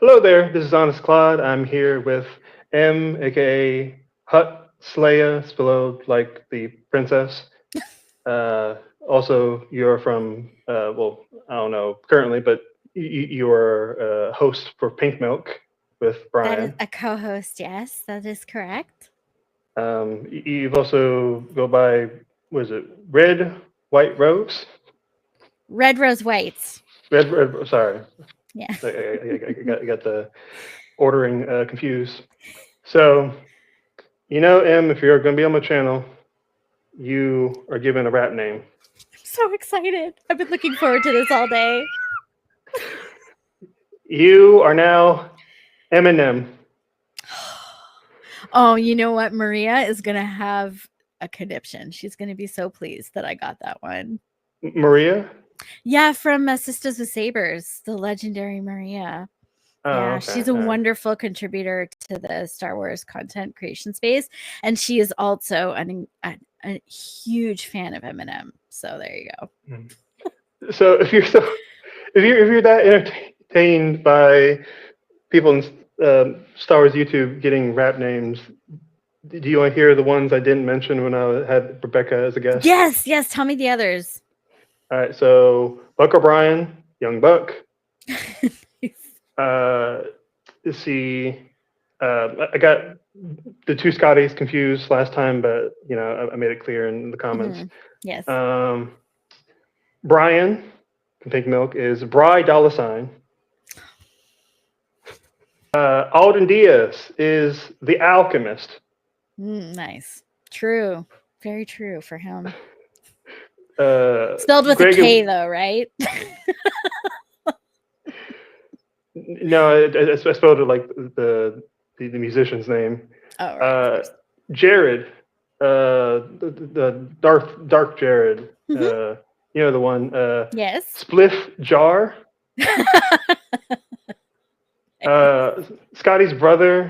Hello there, this is Honest Klaud. I'm here with M, aka Hut Slaya, spelled like the princess. Also, you're from, well, I don't know currently, but you are a host for Pink Milk with That is Brian. a co-host, yes, that is correct. You've also go by, what is it, Red, White Rose? Red Rose Whites. Sorry, Yeah. I got the ordering confused. So, Em, if you're going to be on my channel, you are given a rap name. I'm so excited. I've been looking forward to this all day. You are now Eminem. Oh, you know what? Maria is going to have a conniption. She's going to be so pleased that I got that one. Maria? Yeah, from Sisters with Sabers, the legendary Maria. Oh, Yeah, okay. she's a All right. wonderful contributor to the Star Wars content creation space, and she is also a huge fan of Eminem. So there you go. So if you're that entertained by people in Star Wars YouTube getting rap names, do you want to hear the ones I didn't mention when I had Rebecca as a guest? Yes, yes. Tell me the others. All right. So Buck O'Brien, Young Buck. Uh, let's see. I got the two Scotties confused last time, but I made it clear in the comments. Mhm. Yes. Um, Brian from Pink Milk is Bry Dollar Sign. Alden Diaz is the Alchemist. Nice. True. Very true for him. Uh, Spelled with a K Greg, though, right? no, I spelled it like the musician's name. Oh, right, of Uh, course. Jared, the dark Jared. Mhm. The one. Yes. Spliff Jar. Scotty's brother,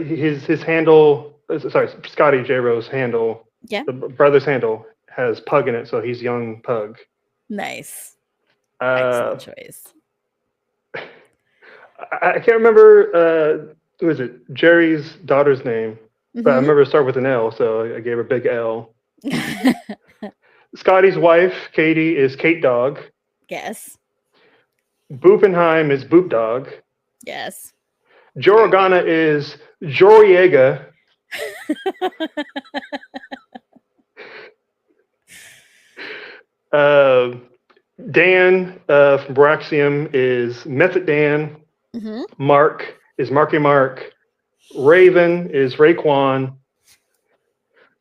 his handle, sorry, Scotty J Rose handle, Yeah. the brother's handle has Pug in it, so he's Young Pug. Nice. Uh, Excellent choice. I can't remember who is it, Jerry's daughter's name, but I Mhm. remember it started with an L, so I gave her big L. Scotty's wife, Katie, is Kate Dog. Yes. Boopenheim is Boop Dog. Yes. Very Joragana is Joriega. Uh, Dan from Braxium is Method Dan. good. Mhm. Mark is Marky Mark. Raven is Raekwon.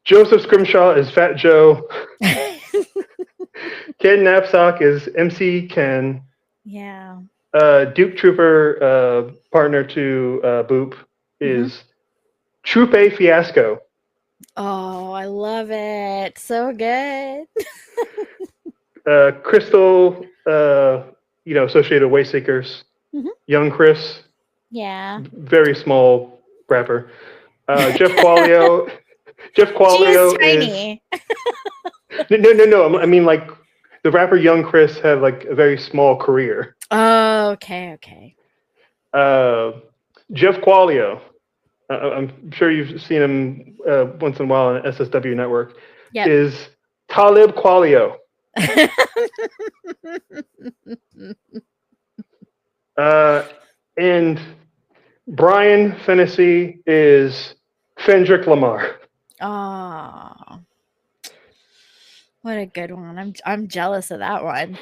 Joseph Scrimshaw is Fat Joe. Ken Knapsack is MC Ken. Yeah. Duke Trooper, partner to Boop, Mhm. is Trupe Fiasco. Oh, I love it. So good. Crystal, associated with Wayseekers. Mhm. Young Chris, Yeah. very small rapper. Jeff Qualio. Jeff She is Qualio is tiny. no. I mean, like the rapper Young Chris had like a very small career. Oh, okay, okay. Uh, Jeff Qualio. I'm sure you've seen him once in a while on SSW Network. Yep. Is Talib Qualio. And Brian Fennessy is Fendrick Lamar. Oh, what a good one. I'm jealous of that one.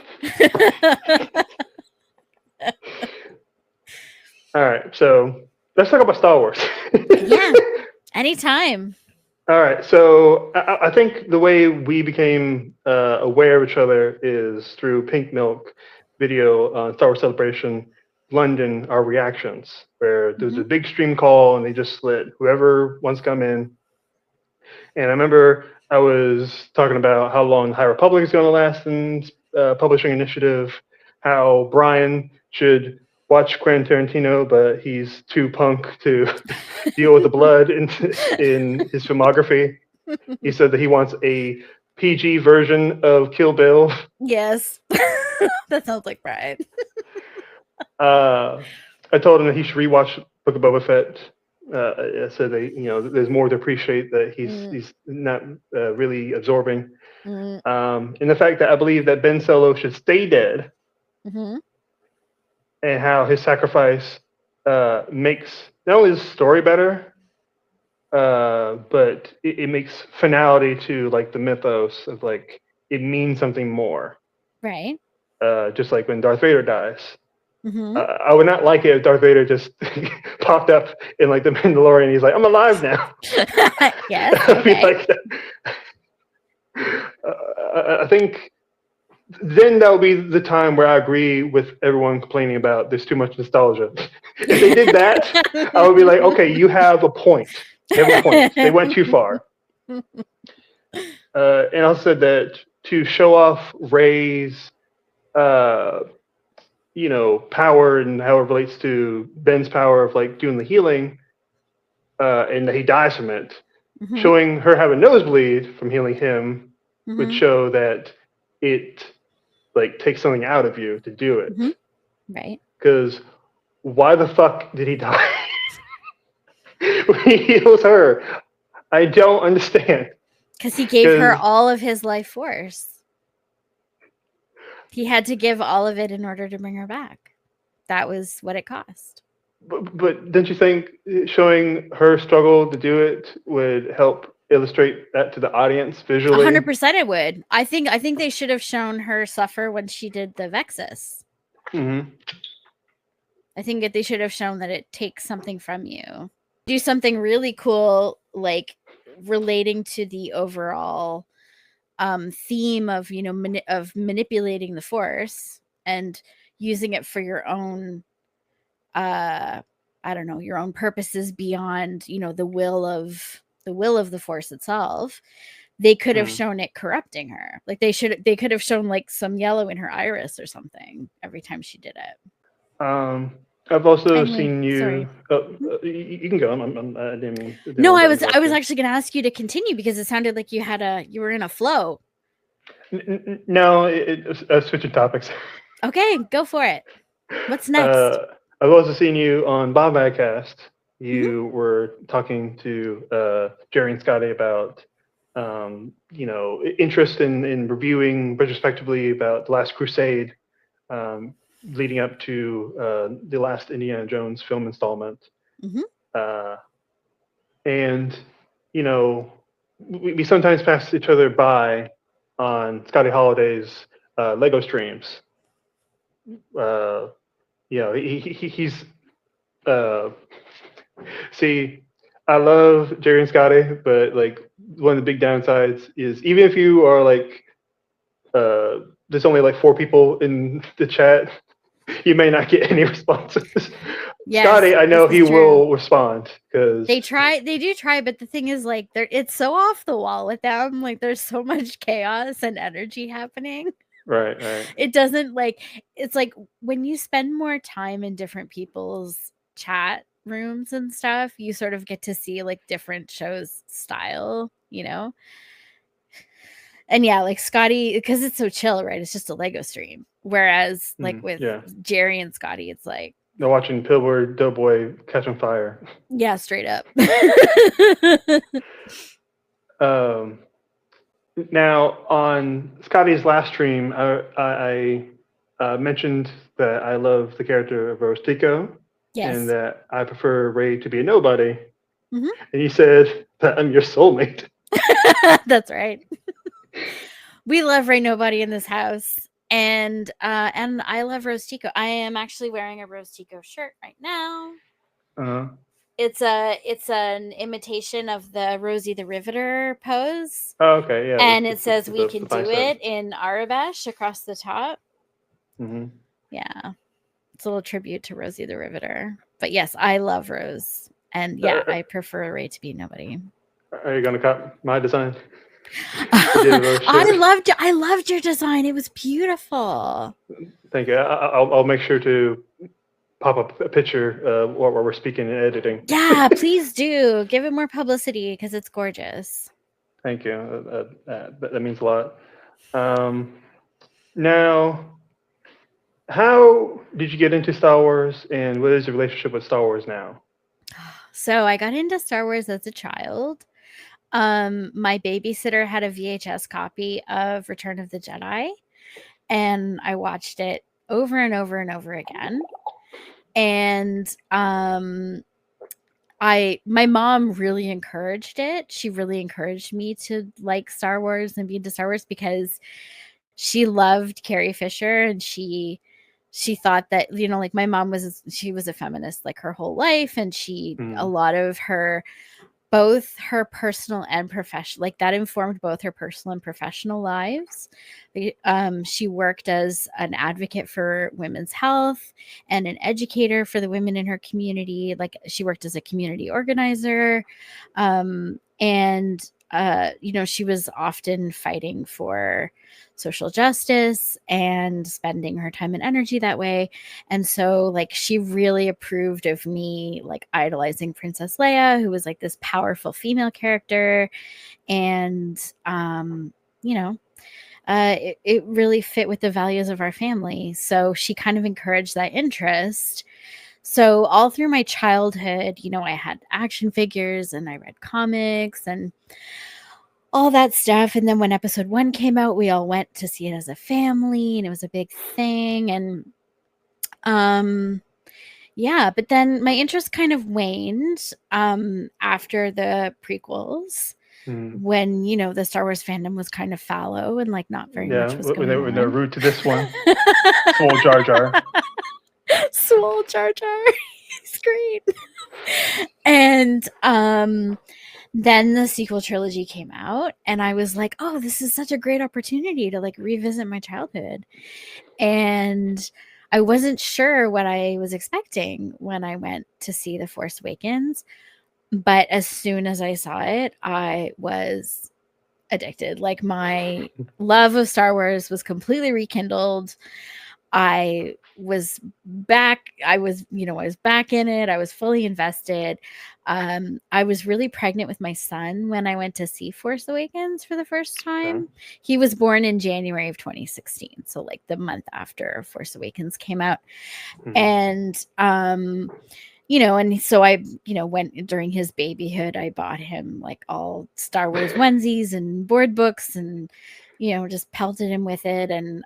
All right, so let's talk about Star Wars. Yeah. Anytime. All right, so I think the way we became aware of each other is through Pink Milk video on Star Wars Celebration London, our reactions, where there was a Mhm. big stream call and they just slid whoever wants to come in. And I remember I was talking about how long High Republic is going to last in publishing initiative, how Brian should watch Quentin Tarantino, but he's too punk to deal with the blood in his filmography. He said that he wants a PG version of Kill Bill. Yes. That sounds like Brian. Uh, I told him that he should rewatch Book of Boba Fett. I said that there's more to appreciate that he's not really absorbing, and the fact that I believe that Ben Solo should stay dead, and how his sacrifice makes not only the story better, but it makes finality to like the mythos of like it means something more. Right. Just like when Darth Vader dies. I would not like it if Darth Vader just popped up in like the Mandalorian. He's like, I'm alive now. Yes. I'd be Okay. like, I think then that would be the time where I agree with everyone complaining about there's too much nostalgia. If they did that, I would be like, okay, you have a point. You have a point. They went too far. And also said that to show off Rey's power and how it relates to Ben's power of like doing the healing, and that he dies from it. Showing her have a nosebleed from healing him would show that it like takes something out of you to do it. Right. Because why the fuck did he die when he heals her? I don't understand. Because he gave her all of his life force. He had to give all of it in order to bring her back. That was what it cost. But don't you think showing her struggle to do it would help illustrate that to the audience visually? 100% it would. I think they should have shown her suffer when she did the Vexus. I think that they should have shown that it takes something from you. Do something really cool, like relating to the overall theme of of manipulating the Force and using it for your own I don't know, your own purposes beyond the will of the Force itself. They could have shown it corrupting her. Like they could have shown like some yellow in her iris or something every time she did it. I've also seen you. Sorry. You can go. I didn't mean. No, I was actually going to ask you to continue because it sounded like you were in a flow. No, switching topics. Okay, go for it. What's next? I've also seen you on Bombadcast. You were talking to Jerry and Scotty about interest in reviewing retrospectively about The Last Crusade, leading up to the last Indiana Jones film installment. And we sometimes pass each other by on Scotty Holliday's Lego streams. He's see, I love Jerry and Scotty, but like one of the big downsides is even if you are like there's only like 4 people in the chat, you may not get any responses. Yes, Scotty, I know he will respond because they do try, but the thing is like it's so off the wall with them. Like there's so much chaos and energy happening. Right. It doesn't it's like when you spend more time in different people's chat rooms and stuff, you sort of get to see like different shows style, And yeah, like Scotty, because it's so chill, right? It's just a Lego stream. Whereas like with Jerry and Scotty, it's like they're watching Pillboard Doughboy catch on fire. Yeah, straight up. Now on Scotty's last stream, I mentioned that I love the character of Rose Tico, and that I prefer Rey to be a nobody. And he said that I'm your soulmate. That's right. We love Rey Nobody in this house, and I love Rose Tico. I am actually wearing a Rose Tico shirt right now. It's an imitation of the Rosie the Riveter pose. Oh, okay, yeah. And it says "We can do it" in Arabesh across the top. Yeah, it's a little tribute to Rosie the Riveter. But yes, I love Rose, and I prefer Rey to be nobody. Are you gonna cop my design? I loved your design. It was beautiful. Thank you. I'll make sure to pop up a picture while we're speaking and editing. Yeah, please do. Give it more publicity because it's gorgeous. Thank you. That means a lot. Now, How did you get into Star Wars, and what is your relationship with Star Wars now? So I got into Star Wars as a child. My babysitter had a VHS copy of Return of the Jedi, and I watched it over and over and over again. And my mom really encouraged it. She really encouraged me to like Star Wars and be into Star Wars because she loved Carrie Fisher, and she thought that, like, my mom she was a feminist like her whole life, and a lot of her, both her personal and professional, like, that informed both her personal and professional lives. She worked as an advocate for women's health and an educator for the women in her community. Like, she worked as a community organizer, and she was often fighting for social justice and spending her time and energy that way. And so, like, she really approved of me, like, idolizing Princess Leia, who was like this powerful female character. And it really fit with the values of our family. So she kind of encouraged that interest. So all through my childhood, I had action figures and I read comics and all that stuff. And then when episode 1 came out, we all went to see it as a family, and it was a big thing. And yeah, but then my interest kind of waned after the prequels, when the Star Wars fandom was kind of fallow and like not very much was going on. When they're rude to this one. Swole Jar Jar. Swole Jar Jar. He's great. And then the sequel trilogy came out, and I was like, oh, this is such a great opportunity to like revisit my childhood. And I wasn't sure what I was expecting when I went to see The Force Awakens, but as soon as I saw it, I was addicted. Like, my love of Star Wars was completely rekindled. I was back. I was back in it. I was fully invested. I was really pregnant with my son when I went to see Force Awakens for the first time. Okay. He was born in January of 2016. So like the month after Force Awakens came out. And, and so I, went during his babyhood, I bought him like all Star Wars onesies and board books and, just pelted him with it. And,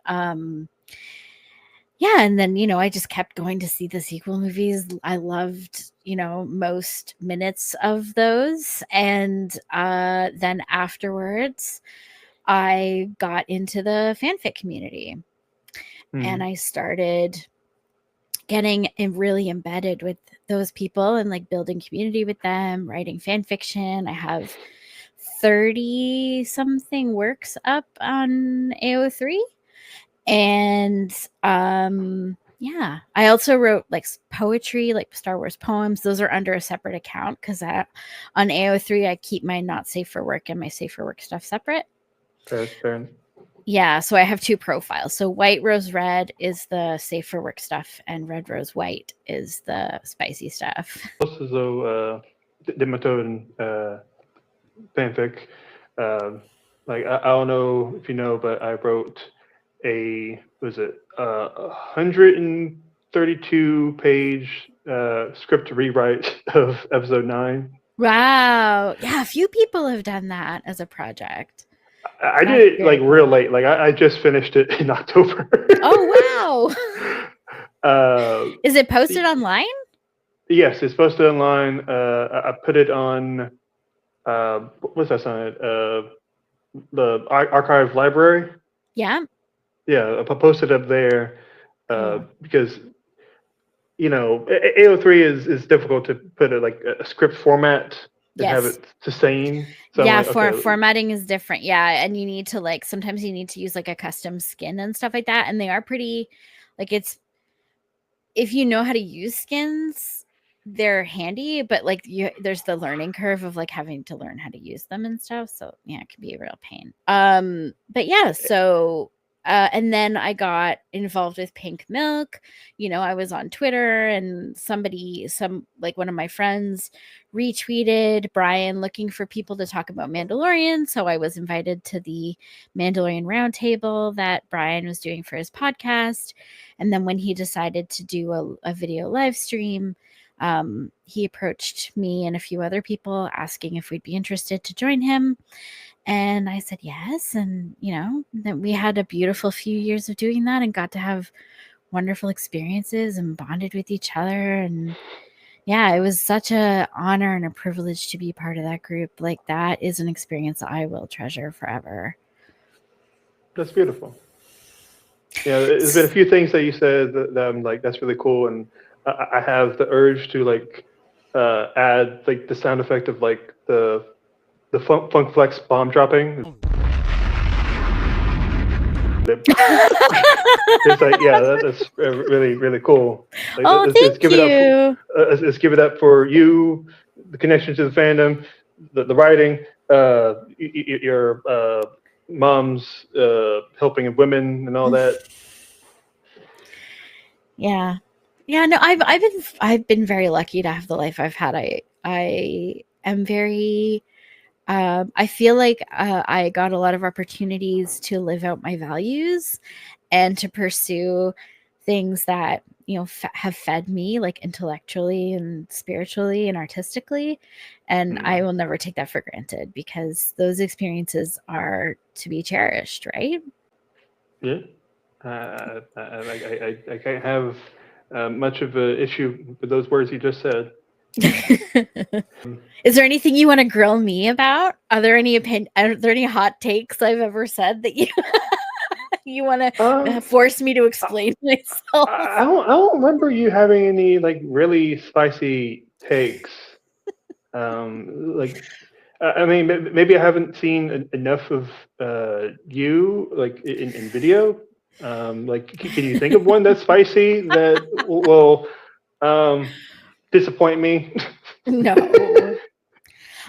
yeah, and then, I just kept going to see the sequel movies. I loved, most minutes of those. And then afterwards, I got into the fanfic community. And I started getting really embedded with those people and like building community with them, writing fan fiction. I have 30 something works up on AO3. And yeah, I also wrote like poetry, like Star Wars poems. Those are under a separate account because on AO3 I keep my not safe for work and my safe for work stuff separate. Fair. Yeah, so I have 2 profiles. So White Rose Red is the safe for work stuff, and Red Rose White is the spicy stuff. Also, Dimatoden fanfic. Like I don't know if you know, but I wrote a 132 page script rewrite of episode 9. Wow. Yeah, a few people have done that as a project. I did it like real late. Like I just finished it in October. Oh wow. Is it posted online? Yes, it's posted online. I put it on what's that on it? The archive library. Yeah. Yeah, I posted up there because AO3 is difficult to put a script format and have it sustain. So yeah, formatting is different. Yeah, and you need to sometimes you need to use like a custom skin and stuff like that, and they are pretty it's, if you know how to use skins, they're handy, but there's the learning curve of having to learn how to use them and stuff. So yeah, it can be a real pain. But yeah, so And then I got involved with Pink Milk. I was on Twitter, and one of my friends retweeted Brian looking for people to talk about Mandalorian. So I was invited to the Mandalorian Roundtable that Brian was doing for his podcast. And then when he decided to do a video live stream, he approached me and a few other people asking if we'd be interested to join him. And I said yes. And, then we had a beautiful few years of doing that and got to have wonderful experiences and bonded with each other. And yeah, it was such an honor and a privilege to be part of that group. Like, that is an experience I will treasure forever. That's beautiful. Yeah, there's been a few things that you said that I'm like, that's really cool. And I have the urge to add like the sound effect of like the funk flex bomb dropping. It's like, yeah, that's really, really cool. Like, thank you. Let's give it up for you, the connection to the fandom, the writing, your mom's helping of women and all that. Yeah. No, I've been very lucky to have the life I've had. I am very. I feel like I got a lot of opportunities to live out my values and to pursue things that have fed me, like intellectually and spiritually and artistically, and I will never take that for granted, because those experiences are to be cherished, right? Yeah. I can't have much of an issue with those words you just said. Is there anything you want to grill me about? Are there any hot takes I've ever said that you want to force me to explain myself? I don't remember you having any like really spicy takes. I mean, maybe I haven't seen enough of you like in video. Can you think of one that's spicy that will disappoint me? No.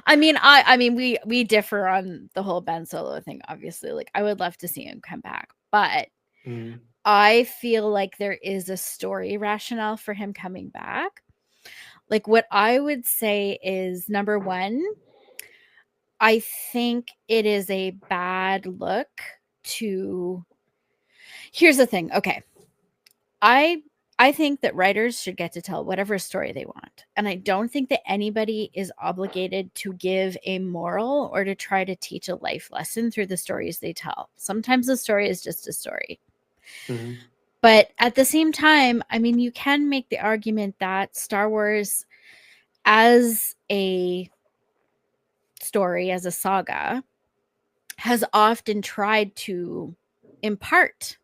I mean, we differ on the whole Ben Solo thing, obviously. Like, I would love to see him come back, but I feel like there is a story rationale for him coming back. Like, what I would say is, number one, I think it is a bad look to... Here's the thing. Okay. I think that writers should get to tell whatever story they want. And I don't think that anybody is obligated to give a moral or to try to teach a life lesson through the stories they tell. Sometimes a story is just a story. Mm-hmm. But at the same time, I mean, you can make the argument that Star Wars as a story, as a saga, has often tried to impart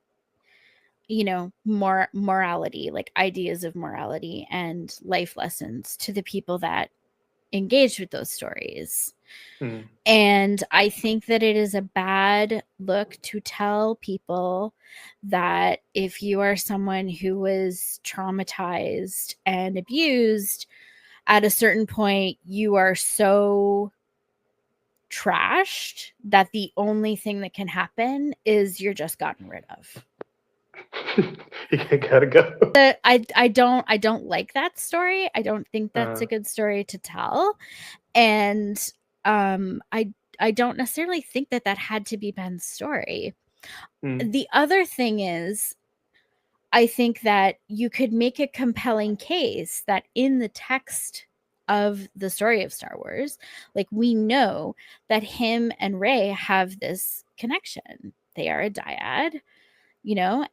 morality, like ideas of morality and life lessons to the people that engage with those stories. And I think that it is a bad look to tell people that if you are someone who was traumatized and abused, at a certain point, you are so trashed that the only thing that can happen is you're just gotten rid of. You gotta go. I don't like that story. I don't think that's a good story to tell. And I don't necessarily think that had to be Ben's story. The other thing is, I think that you could make a compelling case that in the text of the story of Star Wars, like, we know that him and Rey have this connection. They are a dyad,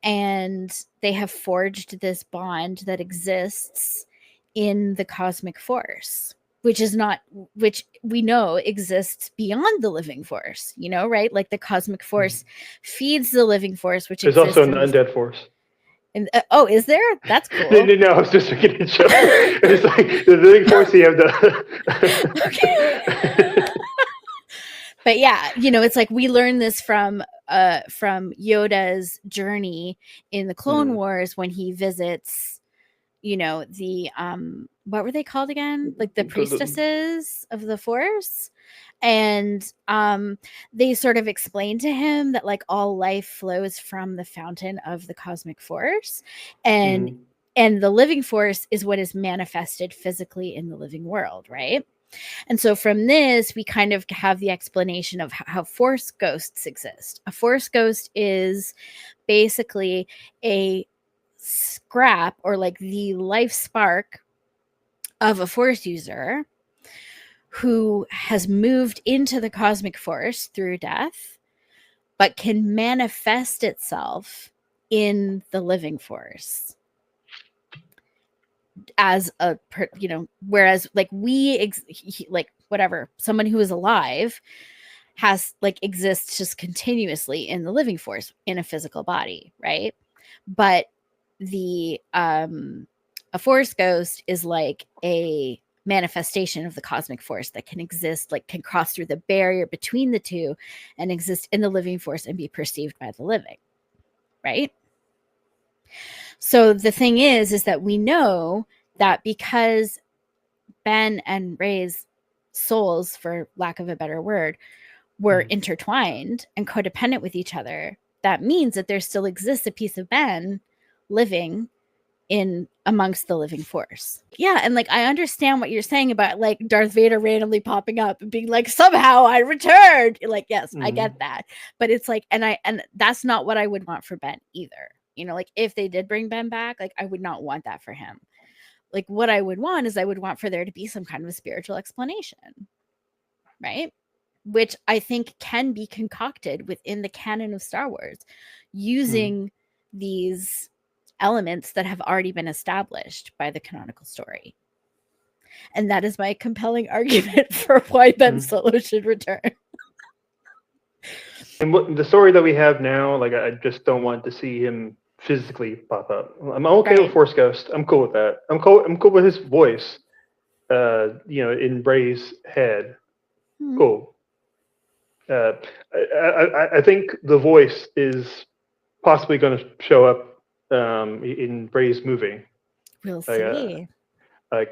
and they have forged this bond that exists in the cosmic force, which we know exists beyond the living force, right? Like, the cosmic force feeds the living force, which there's also an undead force. And is there? That's cool. No, I was just making a joke. It's like the living force, you have the. Okay. But yeah, it's like we learned this from Yoda's journey in the Clone Wars, when he visits, the what were they called again? Like the priestesses of the Force. And they sort of explain to him that like all life flows from the fountain of the cosmic force, and the living force is what is manifested physically in the living world, right? And so from this, we kind of have the explanation of how force ghosts exist. A force ghost is basically a scrap, or like the life spark of a force user who has moved into the cosmic force through death, but can manifest itself in the living force as a, whereas like someone who is alive has like exists just continuously in the living force in a physical body, right? But the a force ghost is like a manifestation of the cosmic force that can exist, like can cross through the barrier between the two and exist in the living force and be perceived by the living, right? So the thing is that we know that because Ben and Ray's souls, for lack of a better word, were intertwined and codependent with each other, that means that there still exists a piece of Ben living in amongst the living force. Yeah, and like I understand what you're saying about like Darth Vader randomly popping up and being like, somehow I returned. Like, yes, I get that. But it's like, and that's not what I would want for Ben either. You know, like if they did bring Ben back, like I would not want that for him. Like what I would want is I would want for there to be some kind of a spiritual explanation, right? Which I think can be concocted within the canon of Star Wars using these elements that have already been established by the canonical story. And that is my compelling argument for why Ben Solo should return. And what the story that we have now, like I just don't want to see him physically pop up. I'm okay with Force Ghost. I'm cool with that. I'm cool with his voice. In Rey's head. Cool. I think the voice is possibly going to show up in Rey's movie. We'll see. I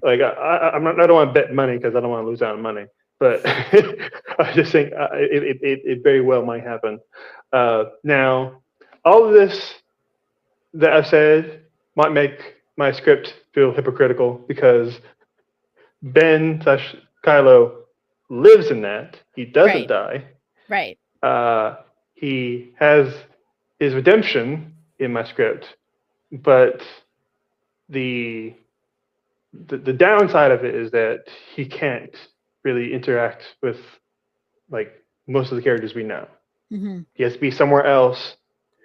don't want to bet money because I don't want to lose out on money. But I just think it very well might happen. Now, all of this that I've said might make my script feel hypocritical because Ben/Kylo lives in that. He doesn't die. Right. He has his redemption in my script, but the downside of it is that he can't really interact with like most of the characters we know. He has to be somewhere else,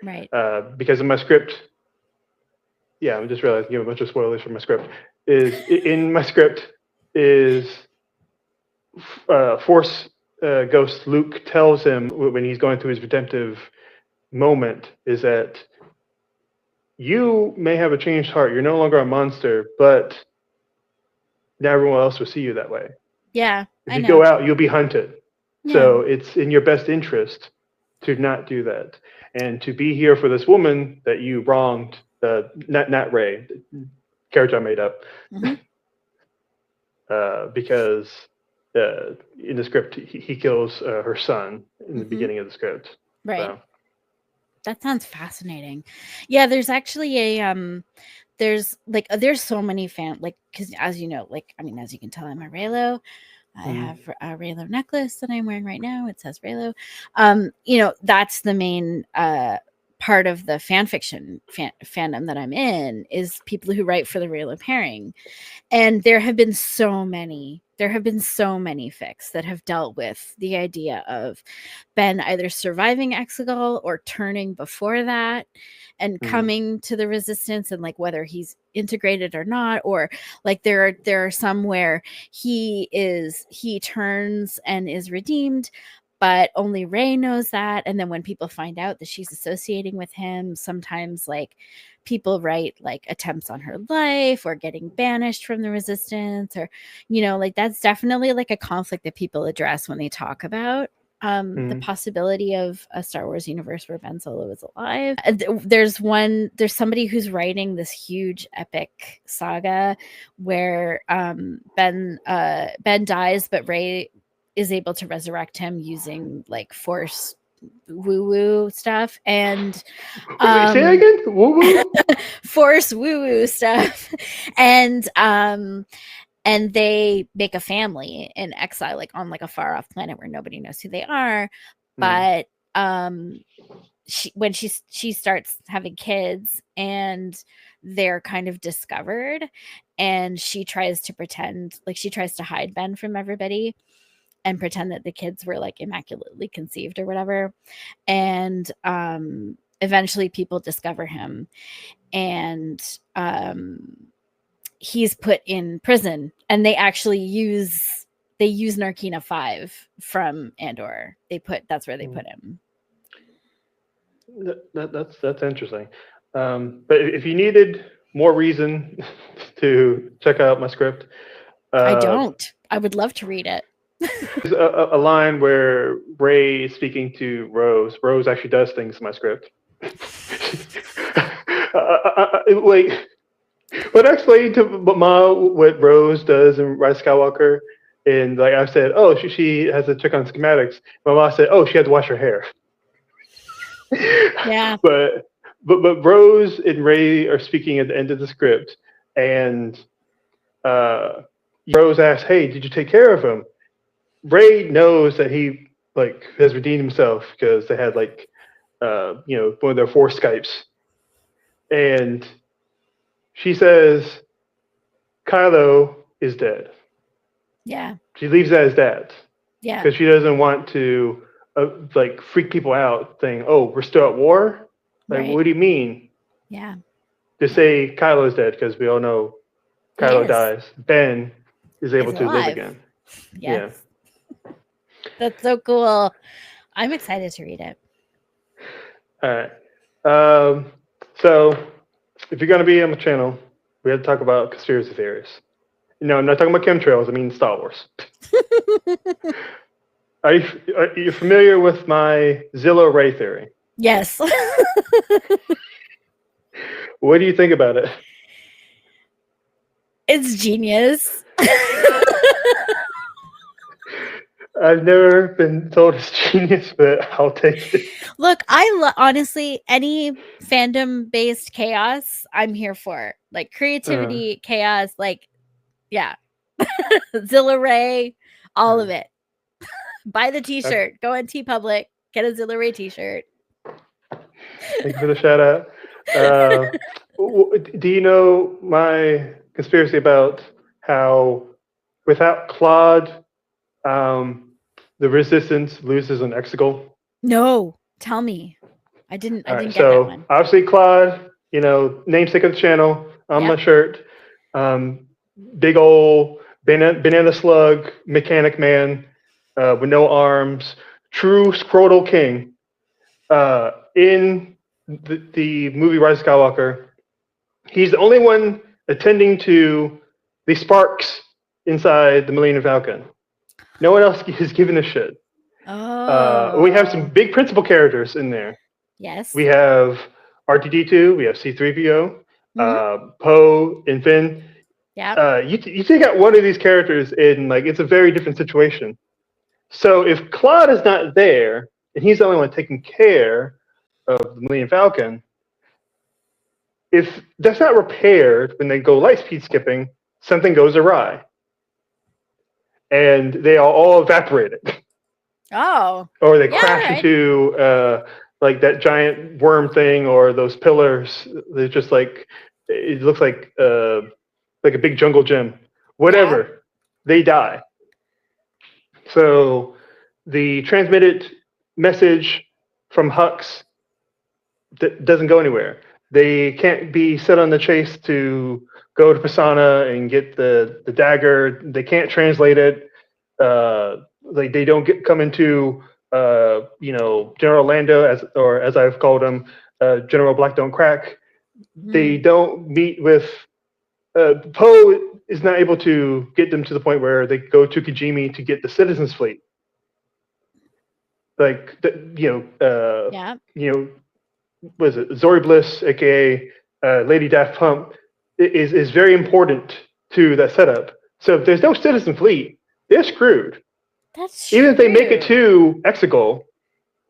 right? Because in my script, I'm just realizing a bunch of spoilers from my script. In my script is Force Ghost Luke tells him when he's going through his redemptive moment is that you may have a changed heart. You're no longer a monster, but now everyone else will see you that way. Yeah. If you go out, you'll be hunted. Yeah. So it's in your best interest to not do that and to be here for this woman that you wronged. Not Rey, the character I made up. Because in the script he kills her son in the beginning of the script. Right. So. That sounds fascinating. Yeah, there's actually a there's so many because as you know, as you can tell, I'm a Reylo. I have a Reylo necklace that I'm wearing right now. It says Reylo. That's the main part of the fan fiction fandom that I'm in is people who write for the Reylo pairing. And there have been so many fics that have dealt with the idea of Ben either surviving Exegol or turning before that and coming to the Resistance, and like whether he's integrated or not, or like there are some where he turns and is redeemed, but only Rey knows that. And then when people find out that she's associating with him, sometimes like people write like attempts on her life or getting banished from the Resistance, or, like that's definitely like a conflict that people address when they talk about the possibility of a Star Wars universe where Ben Solo is alive. There's somebody who's writing this huge epic saga where Ben dies, but Rey is able to resurrect him using like force woo-woo stuff and say that again? Woo-woo? force woo-woo stuff. And they make a family in exile, like on like a far off planet where nobody knows who they are. But she starts having kids and they're kind of discovered, and she tries to pretend like she tries to hide Ben from everybody and pretend that the kids were like immaculately conceived or whatever. And eventually people discover him, and he's put in prison, and they actually use Narkina 5 from Andor. That's where they put him. That's interesting. But if you needed more reason to check out my script, I don't. I would love to read it. There's a line where Rey is speaking to Rose. Rose actually does things in my script. Like, when I explained to Ma what Rose does in Rise of Skywalker, and like I said, oh, she has to check on schematics. My mom said, oh, she had to wash her hair. Yeah. But Rose and Rey are speaking at the end of the script, and Rose asks, hey, did you take care of him? Rey knows that he like has redeemed himself because they had like one of their 4 Skypes, and she says Kylo is dead. Yeah. She leaves that as that. Yeah. Because she doesn't want to like freak people out, saying, "Oh, we're still at war." Like, what do you mean? Yeah. Just say Kylo is dead, because we all know Kylo dies. Ben is able to live again. Yes. Yeah. That's so cool. I'm excited to read it. All right. So if you're going to be on the channel, we have to talk about conspiracy theories. No, I'm not talking about chemtrails. I mean Star Wars. Are you familiar with my Zillo Rey theory? Yes. What do you think about it? It's genius. I've never been told it's genius, but I'll take it. Look, honestly, any fandom-based chaos, I'm here for. Like creativity, chaos, like, yeah. Zillo Rey, all of it. Buy the t-shirt. Go on TeePublic. Get a Zillo Rey t-shirt. Thank you for the shout out. Do you know my conspiracy about how without Klaud, the Resistance loses an Exegol? No, tell me. I didn't get so that one. Obviously Klaud, namesake of the channel on my shirt. Big old banana slug mechanic man with no arms, true scrotal king. In the movie Rise of Skywalker, he's the only one attending to the sparks inside the Millennium Falcon. No one else is giving a shit. We have some big principal characters in there. Yes. We have R2-D2, we have C-3PO, Poe, and Finn. Yeah. You take out one of these characters and like it's a very different situation. So if Klaud is not there and he's the only one taking care of the Millennium Falcon, if that's not repaired when they go light speed skipping, something goes awry. And they are all evaporated. Oh. Or they crash into like that giant worm thing or those pillars. They're just like, it looks like a big jungle gym. Whatever. They die. So the transmitted message from Hux doesn't go anywhere. They can't be set on the chase to go to Pisana and get the dagger. They can't translate it. Like they don't come into General Lando as I've called him, General Black Don't Crack. They don't meet with Poe is not able to get them to the point where they go to Kijimi to get the Citizens Fleet. Like was it Zori Bliss, aka Lady Daft Pump, is very important to that setup. So if there's no Citizen Fleet, they're screwed. That's true. Even if they make it to Exegol,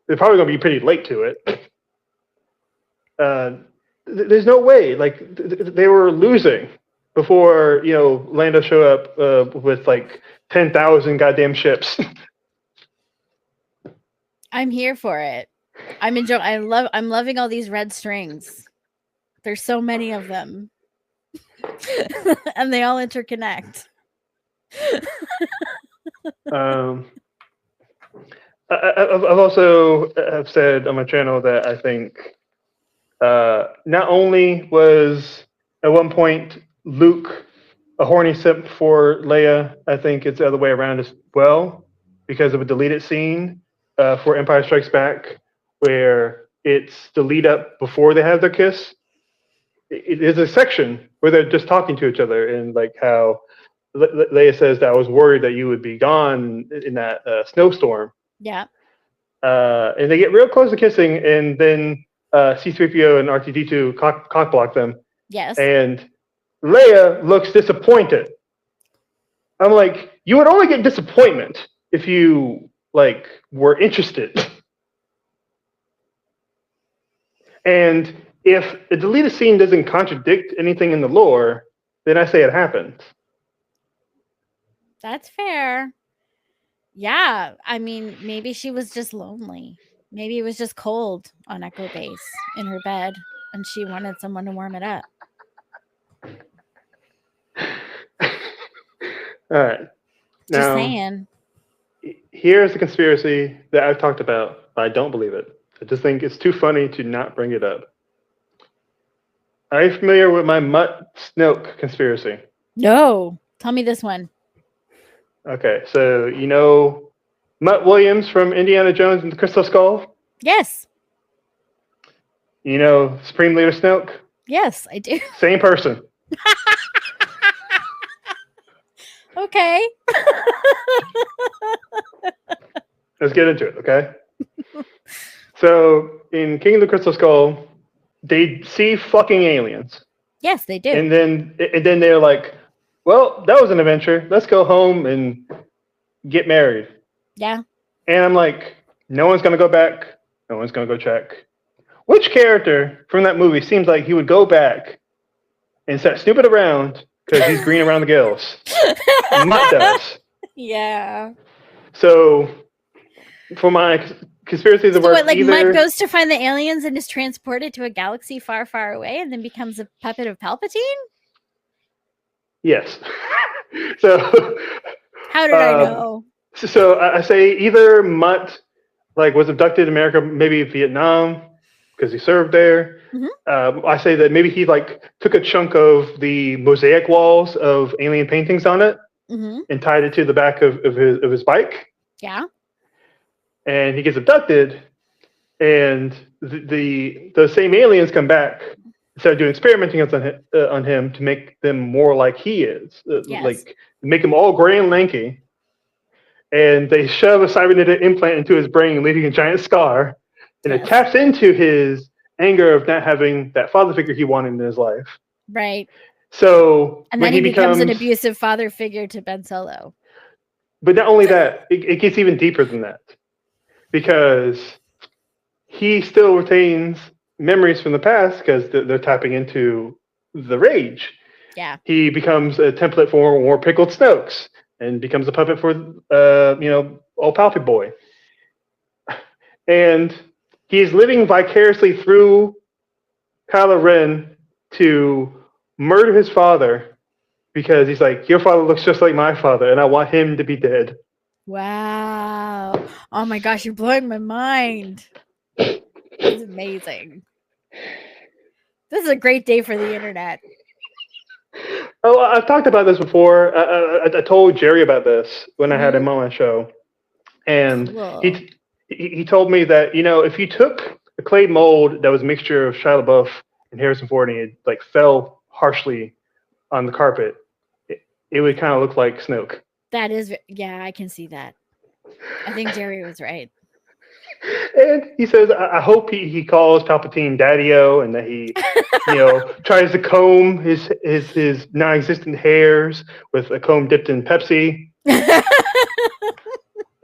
they're probably going to be pretty late to it. There's no way. Like they were losing before Lando showed up with like 10,000 goddamn ships. I'm here for it. I'm enjoying. I'm loving all these red strings. There's so many of them, and they all interconnect. I've also have said on my channel that I think not only was at one point Luke a horny simp for Leia, I think it's the other way around as well, because of a deleted scene for Empire Strikes Back where it's the lead up before they have their kiss. It is a section where they're just talking to each other and like how Leia says that I was worried that you would be gone in that snowstorm. Yeah. And they get real close to kissing, and then C-3PO and R2-D2 cock block them. Yes. And Leia looks disappointed. I'm like, you would only get disappointment if you like were interested. And if a deleted scene doesn't contradict anything in the lore, then I say it happened. That's fair. Yeah, I mean, maybe she was just lonely. Maybe it was just cold on Echo Base in her bed, and she wanted someone to warm it up. All right. Just now, saying. Here's the conspiracy that I've talked about, but I don't believe it. I just think it's too funny to not bring it up. Are you familiar with my Mutt Snoke conspiracy? No. Tell me this one. Okay, so you know Mutt Williams from Indiana Jones and the Crystal Skull? Yes. You know Supreme Leader Snoke? Yes, I do. Same person. Okay. Let's get into it, okay? So in King of the Crystal Skull, they see fucking aliens. Yes, they do. And then they're like, well, that was an adventure. Let's go home and get married. Yeah. And I'm like, no one's going to go back. No one's going to go check. Which character from that movie seems like he would go back and start snooping around because he's green around the gills? Mutt does. Yeah. So for my conspiracy to work, Mutt goes to find the aliens and is transported to a galaxy far, far away and then becomes a puppet of Palpatine? Yes. So how did I know? So I say either Mutt was abducted in America, maybe Vietnam, because he served there. Mm-hmm. I say that maybe he took a chunk of the mosaic walls of alien paintings on it, mm-hmm. and tied it to the back of his bike. Yeah. And he gets abducted, and those same aliens come back, start doing experimenting on him to make them more like he is, yes. Make him all gray and lanky. And they shove a cybernetic implant into his brain, leaving a giant scar, and yes. It taps into his anger of not having that father figure he wanted in his life. Right. So and then he becomes an abusive father figure to Ben Solo. But not only that, it gets even deeper than that, because he still retains memories from the past because they're tapping into the rage. Yeah. He becomes a template for more pickled Snokes and becomes a puppet for old Palpy Boy. And he's living vicariously through Kylo Ren to murder his father because he's like, your father looks just like my father and I want him to be dead. Wow. Oh my gosh, you're blowing my mind. It's amazing. This is a great day for the internet. Oh, I've talked about this before. I told Jerry about this when I had him on my show. And cool. he told me that, if you took a clay mold that was a mixture of Shia LaBeouf and Harrison Ford and it fell harshly on the carpet, it would kind of look like Snoke. That is, yeah, I can see that. I think Jerry was right. And he says, I hope he calls Palpatine Daddy-O and that he, tries to comb his non-existent hairs with a comb dipped in Pepsi.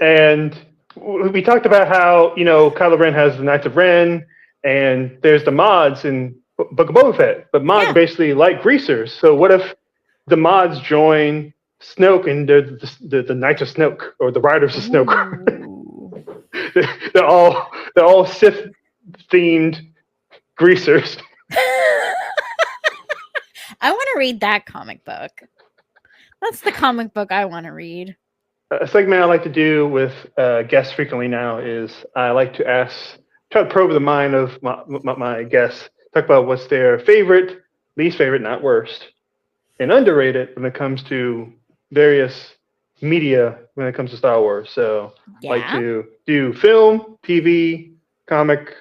And we talked about how, Kylo Ren has the Knights of Ren, and there's the mods in Book of Boba Fett, but mods Yeah. are basically like greasers. So what if the mods join Snoke and they're the Knights of Snoke or the Riders of Snoke? they're all Sith themed greasers. I want to read that comic book. That's the comic book I want to read. A segment I like to do with guests frequently now is I like to try to probe the mind of my guests, talk about what's their favorite, least favorite, not worst, and underrated when it comes to various media when it comes to Star Wars. So I like to do film, TV, comic,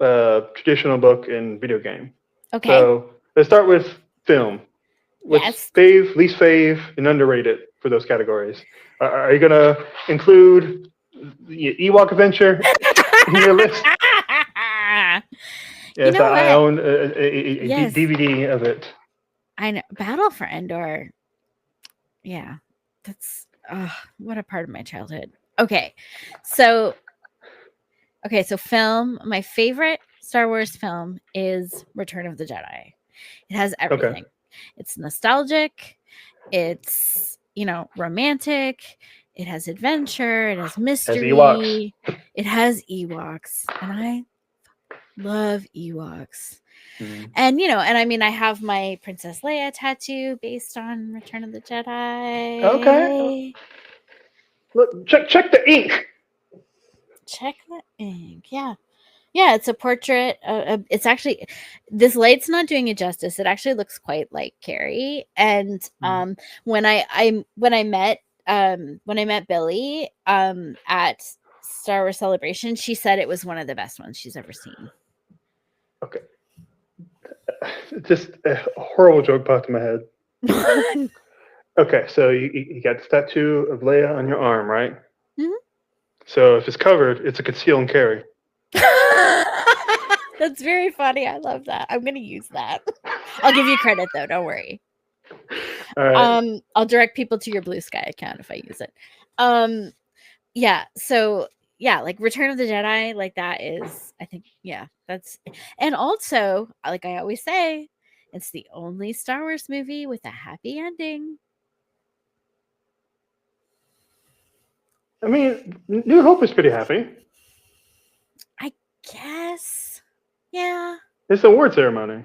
traditional book, and video game. Okay. So let's start with film. What's fave, least fave, and underrated for those categories? Are you gonna include the Ewok Adventure in your list? Yes, I own a DVD of it. I know. Battle for Endor. Yeah, that's what a part of my childhood. Okay, so film. My favorite Star Wars film is Return of the Jedi. It has everything. Okay. It's nostalgic. It's romantic. It has adventure. It has mystery. It has Ewoks, and I love Ewoks. Mm. And and I mean, I have my Princess Leia tattoo based on Return of the Jedi. Okay. Look, check the ink. Check the ink. Yeah. Yeah, it's a portrait. It's actually, this light's not doing it justice. It actually looks quite like Carrie. And when I met Billy at Star Wars Celebration, she said it was one of the best ones she's ever seen. Okay, just a horrible joke popped in my head. Okay, so you got the tattoo of Leia on your arm, right? Mm-hmm. So if it's covered, it's a conceal and carry. That's very funny. I love that. I'm gonna use that. I'll give you credit though. Don't worry. All right. I'll direct people to your Blue Sky account if I use it. Yeah. So yeah, like Return of the Jedi, like that is, I think, yeah, that's, and also, like I always say, it's the only Star Wars movie with a happy ending. I mean, New Hope is pretty happy. I guess. Yeah. It's an award ceremony.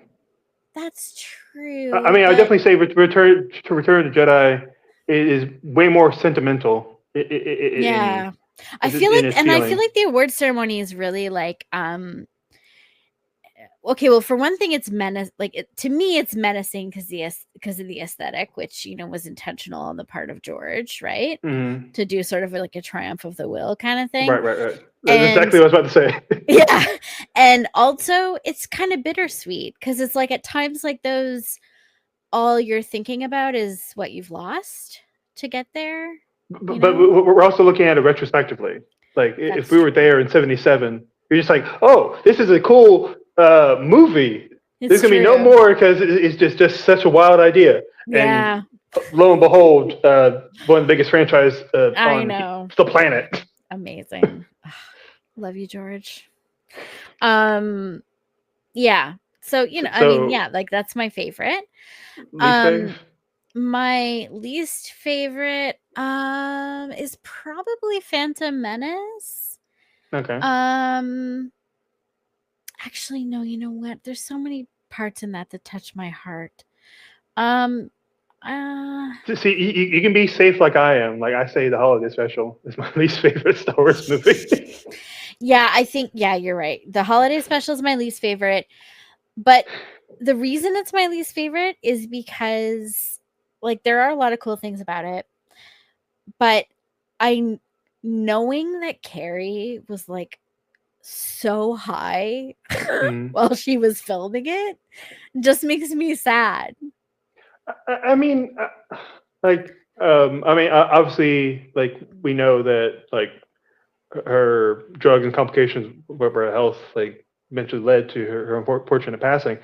That's true. I mean, I definitely say Return of the Jedi is way more sentimental. Yeah. I feel like the award ceremony is really like, okay, well, for one thing, it's to me, it's menacing because of the aesthetic, which was intentional on the part of George, right? Mm-hmm. To do sort of like a triumph of the will kind of thing. Right. That's exactly what I was about to say. Yeah, and also it's kind of bittersweet because it's like at times like those, all you're thinking about is what you've lost to get there. But we're also looking at it retrospectively. Like if we were there in '77, you're just like, oh, this is a cool movie. There's gonna be no more because it's just such a wild idea. Yeah. And lo and behold, one of the biggest franchise on the planet. Amazing. Love you, George. Yeah. So I mean, yeah, like that's my favorite. My least favorite is probably Phantom Menace. Okay. Actually, no, you know what? There's so many parts in that touch my heart. See, you can be safe like I am. Like I say, the holiday special is my least favorite Star Wars movie. Yeah, I think, yeah, you're right. The holiday special is my least favorite. But the reason it's my least favorite is because, like, there are a lot of cool things about it. But knowing that Carrie was, like, so high while she was filming it just makes me sad. I mean, obviously, like, we know that, like, her drugs and complications with her health, like, eventually led to her unfortunate passing.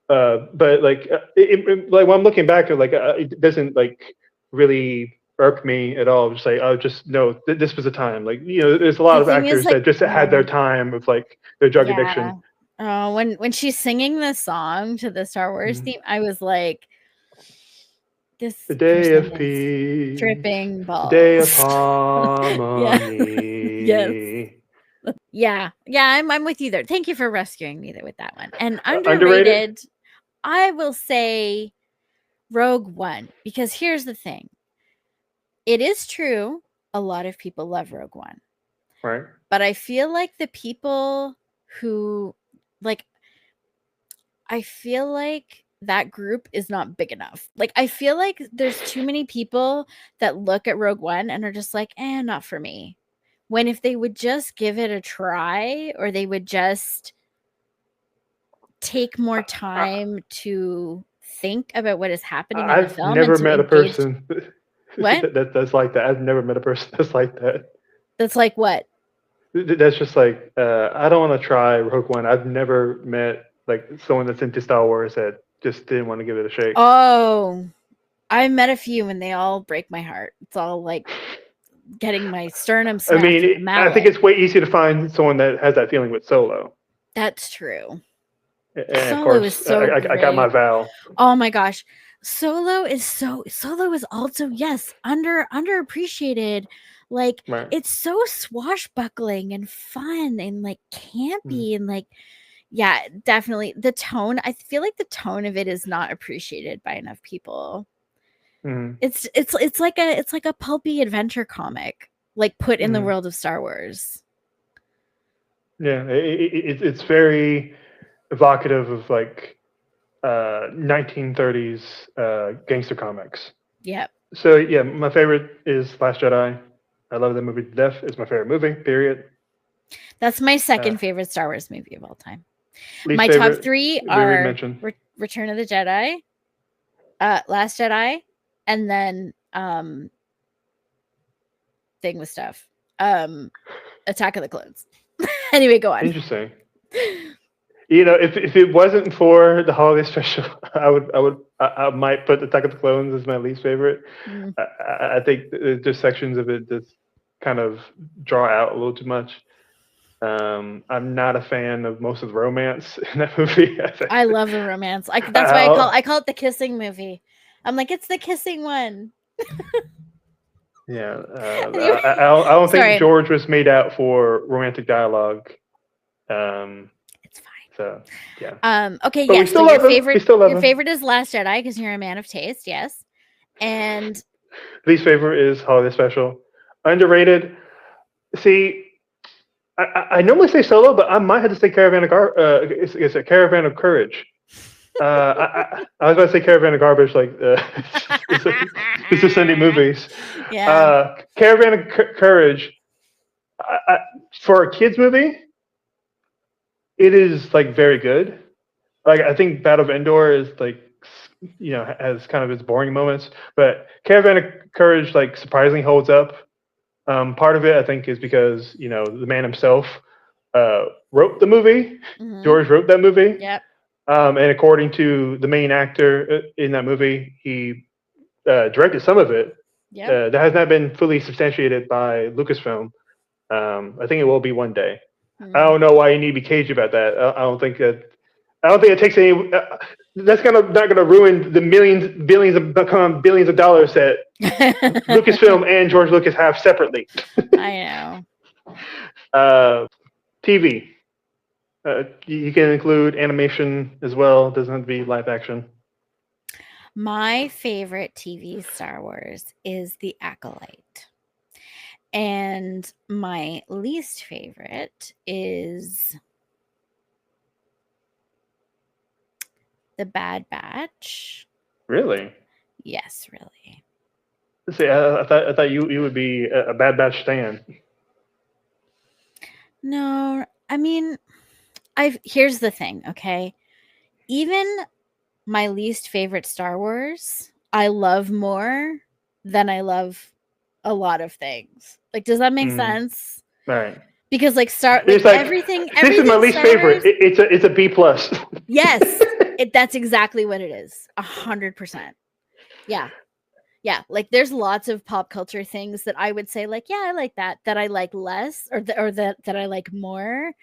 But like, like when I'm looking back, like, it doesn't like really irk me at all. Just like, oh, just no, this was a time. Like, there's a lot The of thing is, actors like, that just had their time of like their drug yeah. addiction. When she's singing this song to the Star Wars theme, I was like, this the day person of is peace, tripping balls. the day of harmony. Yes. Yeah, I'm with you there. Thank you for rescuing me there with that one. And Underrated? I will say Rogue One, because here's the thing. It is true, a lot of people love Rogue One. Right. But I feel like the people who, like, I feel like that group is not big enough. Like, I feel like there's too many people that look at Rogue One and are just like, not for me. When if they would just give it a try, or they would just take more time to think about what is happening in the film. I've never and to met a engage... person What? that's like that. I've never met a person that's like that. That's like what? That's just like, I don't want to try Rogue One. I've never met like someone that's into Star Wars that just didn't want to give it a shake. Oh, I met a few and they all break my heart. It's all like getting my sternum snapped. I think it's way easier to find someone that has that feeling with Solo. That's true. And Solo of course, is so I got my Val. Oh my gosh. Solo is also, yes, underappreciated. Like, right. It's so swashbuckling and fun and like campy and like, yeah, definitely the tone. I feel like the tone of it is not appreciated by enough people. It's like a pulpy adventure comic, like put in the world of Star Wars. Yeah, it's very evocative of like 1930s gangster comics. Yep. So yeah, my favorite is Last Jedi. I love that movie to death. It's my favorite movie, period. That's my second favorite Star Wars movie of all time. My favorite, top three are Return of the Jedi, Last Jedi, and then thing with stuff. Attack of the Clones. Anyway, go on. Interesting. If it wasn't for the holiday special, I might put Attack of the Clones as my least favorite. I think there's sections of it that kind of draw out a little too much. I'm not a fan of most of the romance in that movie. I love the romance. That's why I call it the kissing movie. I'm like, it's the kissing one. Yeah, I don't think George was made out for romantic dialogue. It's fine. So yeah. Okay. But yes. So your favorite is Last Jedi because you're a man of taste. Yes. And least favorite is Holiday Special. Underrated. See, I normally say Solo, but I might have to say Caravan of it's a Caravan of Courage. I was about to say Caravan of Garbage, like it's the Sunday movies. Yeah. Caravan of Courage, for a kids movie, it is like very good. Like I think Battle of Endor is like, has kind of its boring moments, but Caravan of Courage like surprisingly holds up. Part of it, I think, is because the man himself wrote the movie. George wrote that movie. Yep. And according to the main actor in that movie, he directed some of it. Yep. That has not been fully substantiated by Lucasfilm. I think it will be one day. I don't know why you need to be cagey about that. I don't think it takes any. That's not gonna ruin the billions of dollars that Lucasfilm and George Lucas have separately. I know. TV. You can include animation as well. It doesn't have to be live action. My favorite TV Star Wars is The Acolyte. And my least favorite is The Bad Batch. Really? Yes, really. See, I thought you would be a Bad Batch stan. No, I mean, here's the thing, okay? Even my least favorite Star Wars, I love more than I love a lot of things. Like, does that make sense? Right. Because everything. This is my least favorite. It's a B+. Yes, that's exactly what it is. 100%. Yeah. Yeah, like there's lots of pop culture things that I would say like, yeah, I like that I like less, or that I like more,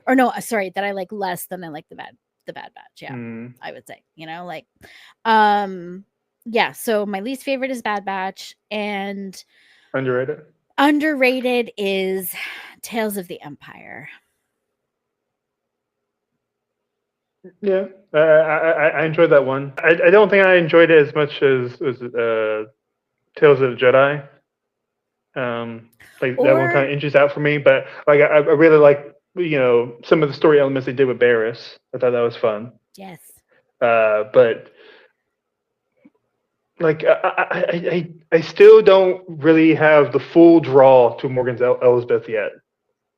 or no, sorry, that I like less than I like the Bad Batch. Yeah, I would say, like, yeah. So my least favorite is Bad Batch, and underrated is Tales of the Empire. Yeah, I enjoyed that one. I don't think I enjoyed it as much as Tales of the Jedi. Like that one kind of inches out for me, but like I really like some of the story elements they did with Barriss. I thought that was fun. Yes. But like I still don't really have the full draw to Morgan's Elsbeth yet.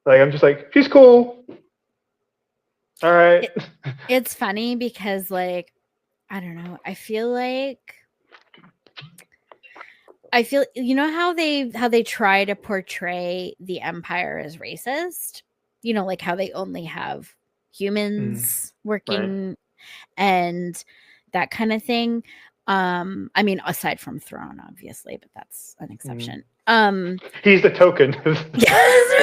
Like I'm just like, she's cool. All right. It's funny because like I don't know. I feel how they try to portray the Empire as racist. Like how they only have humans working, right, and that kind of thing. I mean, aside from Thrawn, obviously, but that's an exception. He's the token. Yes.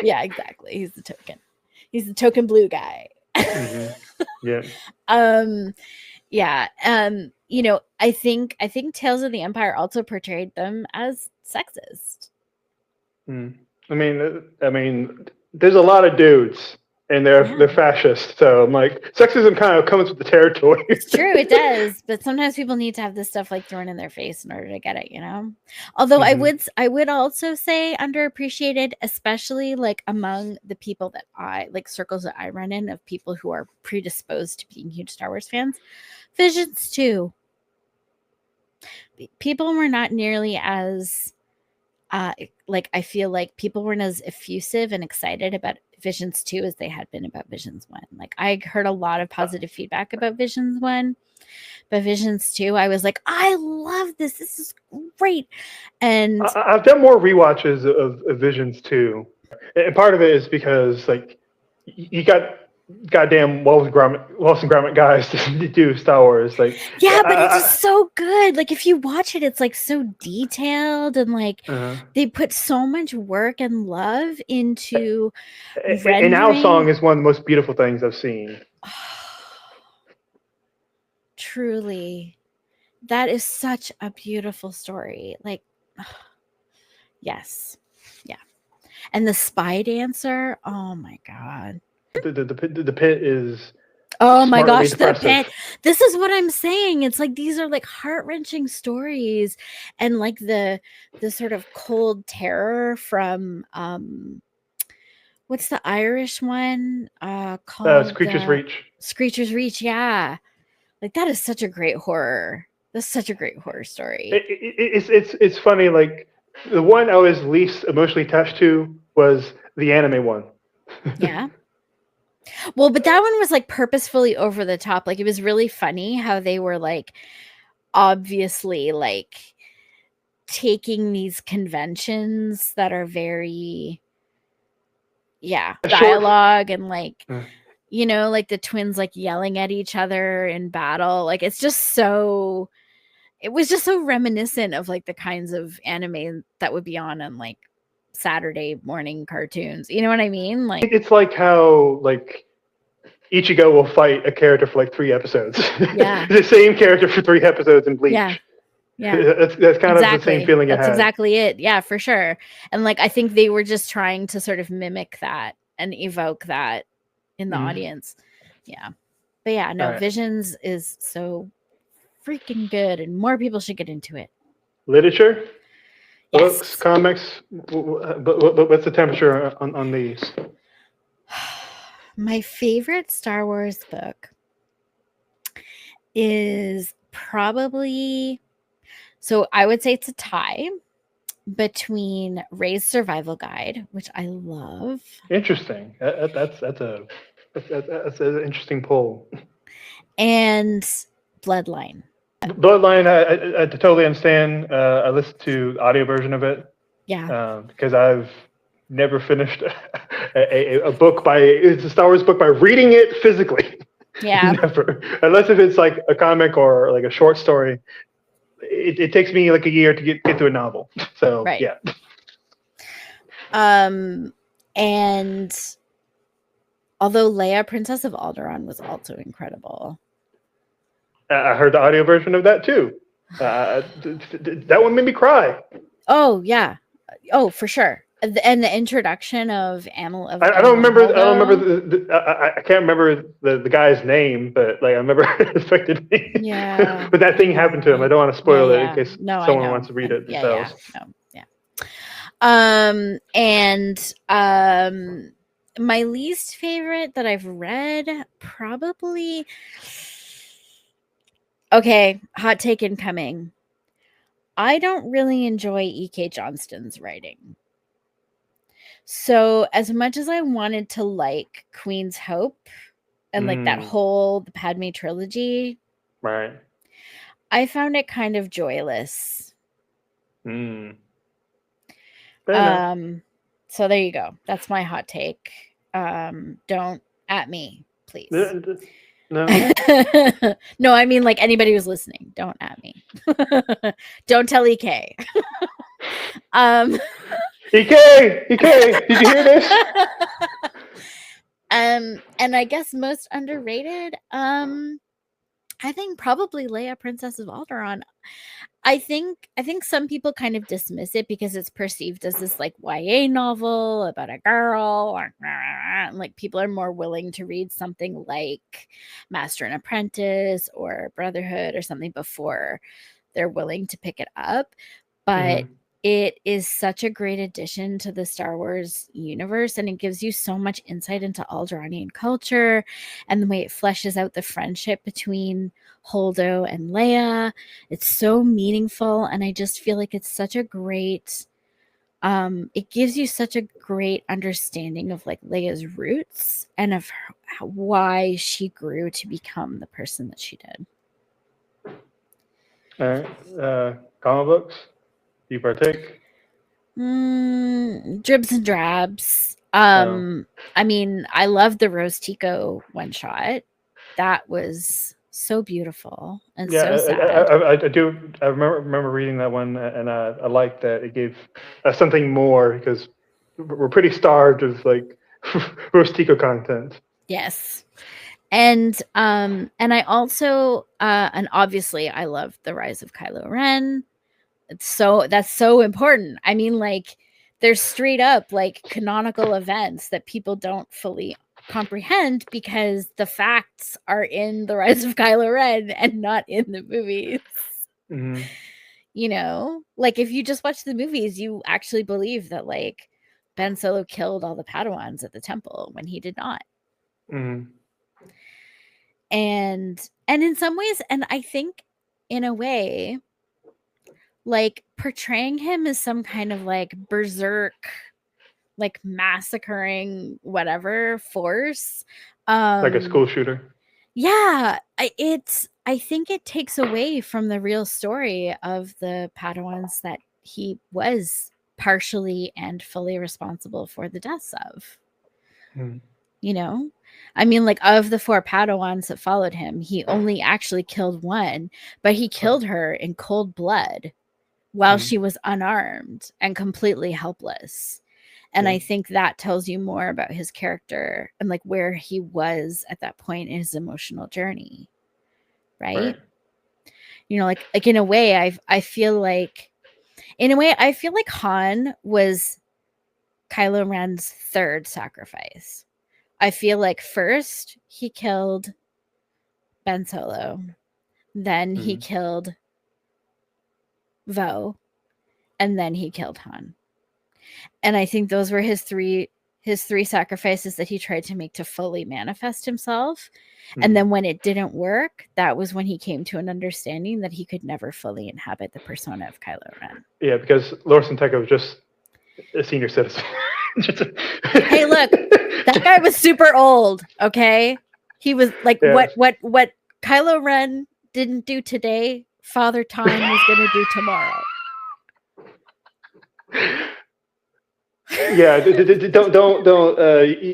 Yeah, exactly. He's the token. He's the token blue guy. Yeah. Yeah. I think Tales of the Empire also portrayed them as sexist. I mean, there's a lot of dudes, and they're fascist. So I'm like, sexism kind of comes with the territory. It's true, it does. But sometimes people need to have this stuff like thrown in their face in order to get it, Although I would also say underappreciated, especially like among the people that circles that I run in of people who are predisposed to being huge Star Wars fans. Visions 2. People were not nearly as I feel like people weren't as effusive and excited about Visions 2 as they had been about Visions 1. Like I heard a lot of positive feedback about Visions 1, but Visions 2, I was like, I love this. This is great. And I've done more rewatches of Visions 2. And part of it is because like you got goddamn Wallace and Gromit guys to do Star Wars. Like, yeah, but it is so good. Like if you watch it, it's like so detailed, and like they put so much work and love into rendering. And Our Song is one of the most beautiful things I've seen. Truly, that is such a beautiful story. Like, yes, yeah, and the spy dancer. Oh my god. The pit is. Oh my gosh, depressive. The pit. This is what I'm saying. It's like these are like heart-wrenching stories, and like the sort of cold terror from what's the Irish one called? Screecher's Reach. Screecher's Reach, yeah. Like that is such a great horror. That's such a great horror story. It's funny. Like the one I was least emotionally attached to was the anime one. Yeah. Well, but that one was like purposefully over the top. Like it was really funny how they were like obviously like taking these conventions that are very dialogue and like like the twins like yelling at each other in battle. Like it was just so reminiscent of like the kinds of anime that would be on like Saturday morning cartoons. You know what I mean? Like it's like how like Ichigo will fight a character for like 3 episodes. Yeah. The same character for 3 episodes in Bleach. Yeah. That's kind of the same feeling That's exactly it. Yeah, for sure. And like I think they were just trying to sort of mimic that and evoke that in the audience. Yeah. But yeah, no, right. Visions is so freaking good, and more people should get into it. Literature? Yes. Books, comics? What's the temperature on these? My favorite Star Wars book is probably, so I would say it's a tie between Rey's Survival Guide, which I love. Interesting. That's an interesting pull. And Bloodline. Bloodline, I totally understand. I listened to the audio version of it. Yeah. Because I've never finished a book it's a Star Wars book by reading it physically. Yeah. Never. Unless if it's like a comic or like a short story. It takes me like a year to get through a novel. So Right. yeah. And although Leia, Princess of Alderaan, was also incredible. I heard the audio version of that too. That one made me cry. Oh yeah. Oh, for sure. And the introduction of Amel of I don't remember. Holdo. I don't remember I can't remember the guy's name, but like I remember affected me. Yeah. But that thing happened to him. I don't want to spoil it in case someone wants to read it themselves. And my least favorite that I've read, probably. Okay, hot take incoming. I don't really enjoy E.K. Johnston's writing. So as much as I wanted to like Queen's Hope and like that whole the Padme trilogy, right, I found it kind of joyless. So there you go. That's my hot take. Don't at me, please. No. No, I mean like anybody who's listening, don't at me. Don't tell EK. EK, did you hear this? And I guess most underrated, I think probably Leia, Princess of Alderaan. I think some people kind of dismiss it because it's perceived as this like YA novel about a girl, or like people are more willing to read something like Master and Apprentice or Brotherhood or something before they're willing to pick it up. But it is such a great addition to the Star Wars universe, and it gives you so much insight into Alderaanian culture and the way it fleshes out the friendship between Holdo and Leia. It's so meaningful, and I just feel like it's such a great it gives you such a great understanding of like Leia's roots and of why she grew to become the person that she did. All right, comic books. Do you partake? Dribs and drabs. I mean, I love the Rose Tico one shot. That was so beautiful and so sad. I do. I remember reading that one, and I liked that it gave something more because we're pretty starved of like Rose Tico content. Yes. And I also and obviously I love the Rise of Kylo Ren. That's so important. I mean, like, there's straight up like canonical events that people don't fully comprehend because the facts are in the Rise of Kylo Ren and not in the movies. You know, like if you just watch the movies, you actually believe that like Ben Solo killed all the Padawans at the temple when he did not. And in some ways, and I think in a way, like portraying him as some kind of like berserk, like massacring whatever force, like a school shooter. Yeah, I think it takes away from the real story of the Padawans that he was partially and fully responsible for the deaths of. You know, I mean, like of the 4 Padawans that followed him, he only actually killed one, but he killed her in cold blood while she was unarmed and completely helpless. And I think that tells you more about his character and like where he was at that point in his emotional journey. Right? You know, like in a way, I feel like Han was Kylo Ren's 3rd sacrifice. I feel like first he killed Ben Solo, then he killed Vo, and then he killed Han. And I think those were his three sacrifices that he tried to make to fully manifest himself. And then when it didn't work, that was when he came to an understanding that he could never fully inhabit the persona of Kylo Ren. Yeah, because Lorson Tekka was just a senior citizen. Hey, look, that guy was super old. Okay, he was like what Kylo Ren didn't do today, Father Time was going to do tomorrow. Yeah, don't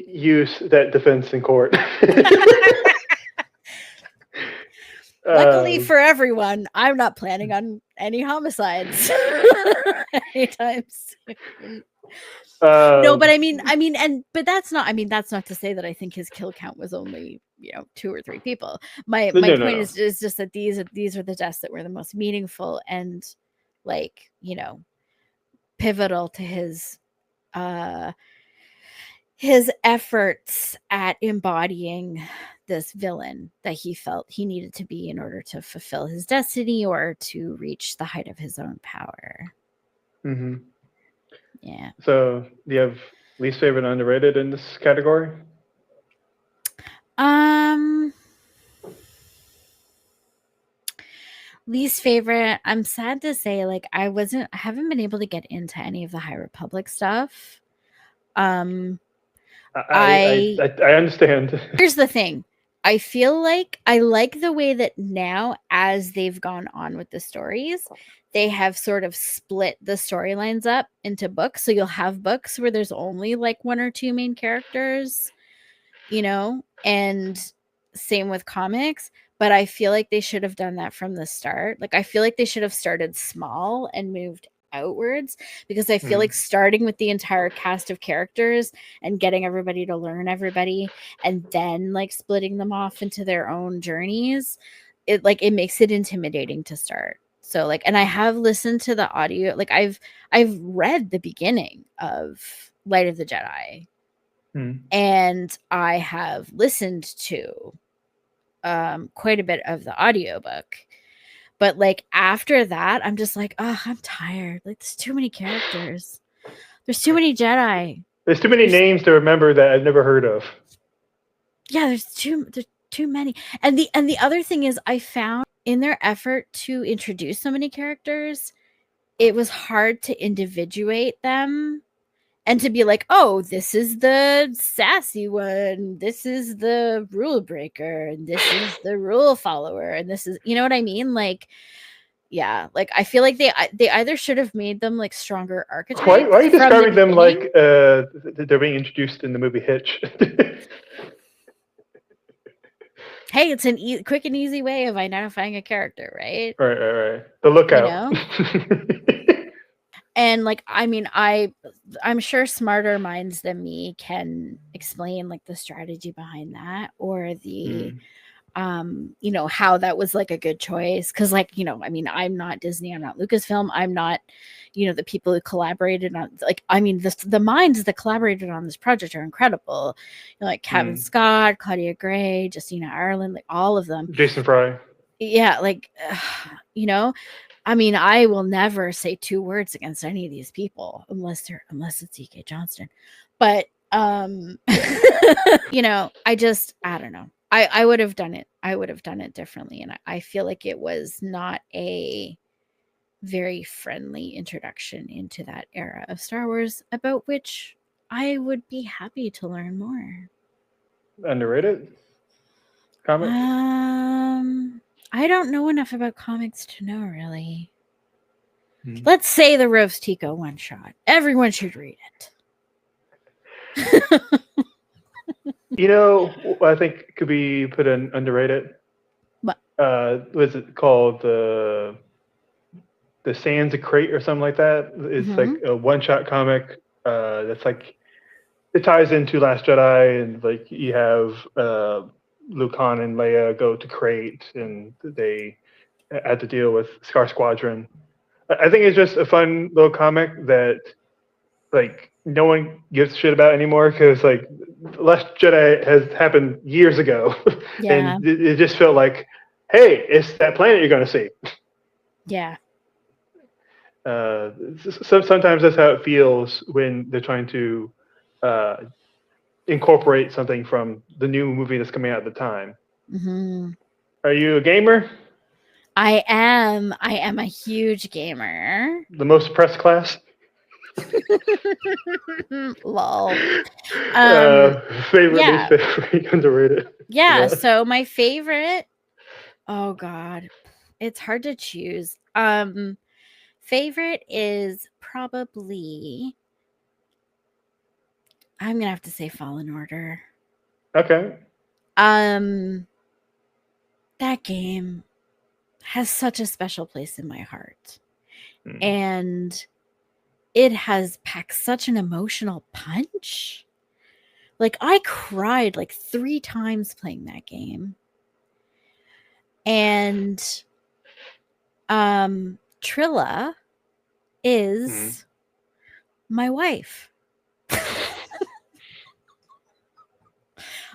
use that defense in court. Luckily for everyone, I'm not planning on any homicides anytime soon. No, but I mean, but that's not to say that I think his kill count was only 2 or 3 people. My point is just that these are the deaths that were the most meaningful and pivotal to his efforts at embodying this villain that he felt he needed to be in order to fulfill his destiny or to reach the height of his own power. Mm-hmm. Yeah. So, do you have least favorite underrated in this category? Least favorite, I'm sad to say, I haven't been able to get into any of the High Republic stuff. I understand. Here's the thing. I feel like I like the way that now, as they've gone on with the stories, they have sort of split the storylines up into books. So you'll have books where there's only 1 or 2 main characters, and same with comics. But I feel like they should have done that from the start. I feel like they should have started small and moved outwards, because I feel like starting with the entire cast of characters and getting everybody to learn everybody and then splitting them off into their own journeys, it makes it intimidating to start. So and I have listened to the audio, I've read the beginning of Light of the Jedi, and I have listened to quite a bit of the audiobook. But after that, I'm just I'm tired. There's too many characters. There's too many Jedi. There's too many names to remember that I've never heard of. Yeah, there's too many. And the other thing is, I found in their effort to introduce so many characters, it was hard to individuate them and to be oh, this is the sassy one, this is the rule breaker, and this is the rule follower, and this is, you know what I mean? Yeah, I feel like they either should have made them stronger archetypes. Why are you describing them like they're being introduced in the movie Hitch? Hey, it's a quick and easy way of identifying a character, right? Right. The lookout. And I'm sure smarter minds than me can explain the strategy behind that, or the how that was a good choice, because I'm not Disney, I'm not Lucasfilm, I'm not the people who collaborated on the minds that collaborated on this project are incredible, Kevin Scott, Claudia Gray, Justina Ireland, all of them, Jason Fry. Yeah, I will never say 2 words against any of these people unless it's E.K. Johnston. But I don't know. I would have done it. I would have done it differently. And I feel like it was not a very friendly introduction into that era of Star Wars, about which I would be happy to learn more. Underrated comic? I don't know enough about comics to know, really. Let's say the Rose Tico one shot. Everyone should read it. I think could be put in underrated. What? Was it called the Sands of Crate or something like that? It's a one-shot comic. That's it ties into Last Jedi, and you have Luke, Han, and Leia go to Crate, and they had to deal with Scar Squadron. I think it's just a fun little comic that no one gives a shit about anymore, because Last Jedi has happened years ago. Yeah. And it just felt like, hey, it's that planet you're going to see. Yeah. Sometimes that's how it feels when they're trying to incorporate something from the new movie that's coming out at the time. Are you a gamer? I am a huge gamer. The most pressed class? Lol. Favorite, least favorite, underrated. Yeah, so my favorite, oh god, it's hard to choose. Favorite is probably, I'm gonna have to say Fallen Order. Okay. That game has such a special place in my heart. Mm. And it has packed such an emotional punch. Like, I cried like 3 times playing that game. And Trilla is my wife.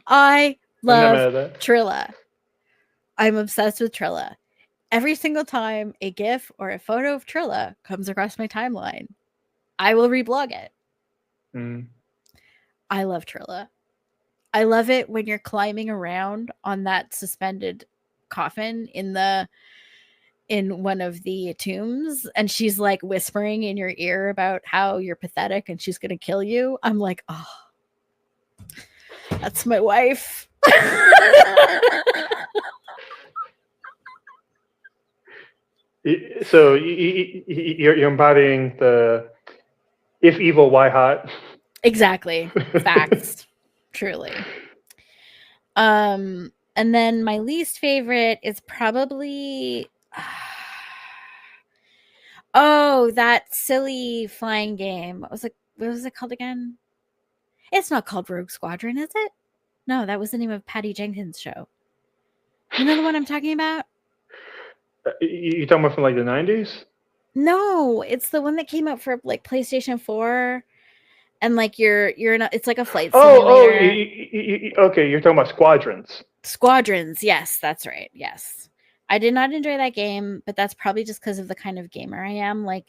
I love Trilla. I'm obsessed with Trilla. Every single time a GIF or a photo of Trilla comes across my timeline, I will reblog it. I love Trilla. I love it when you're climbing around on that suspended coffin in one of the tombs, and she's like whispering in your ear about how you're pathetic and she's gonna kill you. I'm like, oh, that's my wife. So you're embodying the if evil, why hot? Exactly. Facts. Truly. And then my least favorite is probably that silly flying game. What was it called again? It's not called Rogue Squadron, is it? No, that was the name of Patty Jenkins' show. You know the one I'm talking about? You talking about from like the 90s? No, it's the one that came out for like PlayStation 4, and like you're in it's like a flight simulator. Okay, you're talking about Squadrons. Squadrons, yes, that's right. Yes. I did not enjoy that game, but that's probably just because of the kind of gamer I am. Like,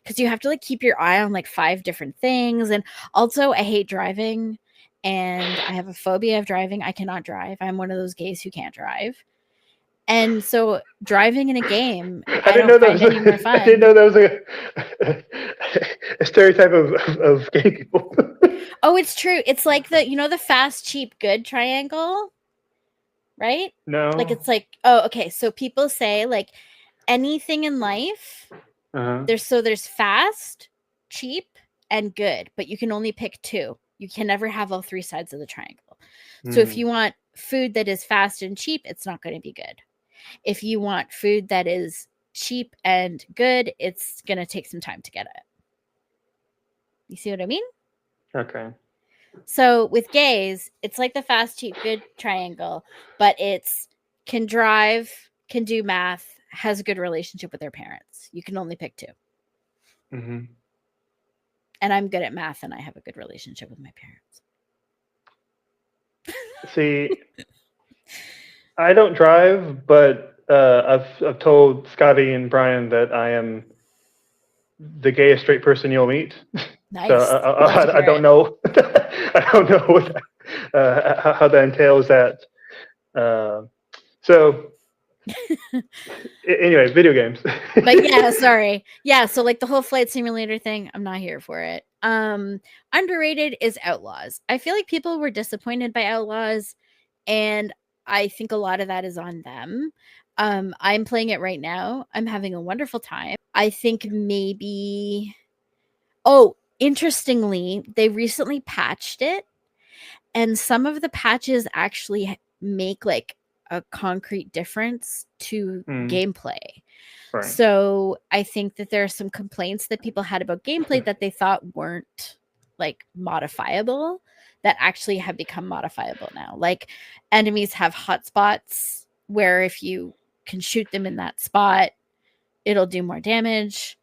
because you have to like keep your eye on like 5 different things. And also I hate driving, and I have a phobia of driving. I cannot drive. I'm one of those gays who can't drive. And so driving in a game, I don't find any more fun. I didn't know that was a stereotype of gay people. Oh, it's true. It's like the fast, cheap, good triangle, right? No. Like, it's like, oh, okay. So people say like anything in life, there's fast, cheap, and good, but you can only pick 2. You can never have all 3 sides of the triangle. So if you want food that is fast and cheap, it's not going to be good. If you want food that is cheap and good, it's going to take some time to get it. You see what I mean? Okay. So with gays, it's like the fast, cheap, good triangle, but it's can drive, can do math, has a good relationship with their parents. You can only pick 2. And I'm good at math, and I have a good relationship with my parents. See, I don't drive, but I've told Scotty and Brian that I am the gayest straight person you'll meet. Nice. So I don't know. I don't know what how that entails. That. So anyway, video games. But yeah, sorry. Yeah, so like the whole flight simulator thing, I'm not here for it. Underrated is Outlaws. I feel like people were disappointed by Outlaws, and I think a lot of that is on them. I'm playing it right now. I'm having a wonderful time. I think maybe interestingly, they recently patched it, and some of the patches actually make like a concrete difference to gameplay. Right. So I think that there are some complaints that people had about gameplay that they thought weren't like modifiable that actually have become modifiable now. Like enemies have hotspots where if you can shoot them in that spot, it'll do more damage.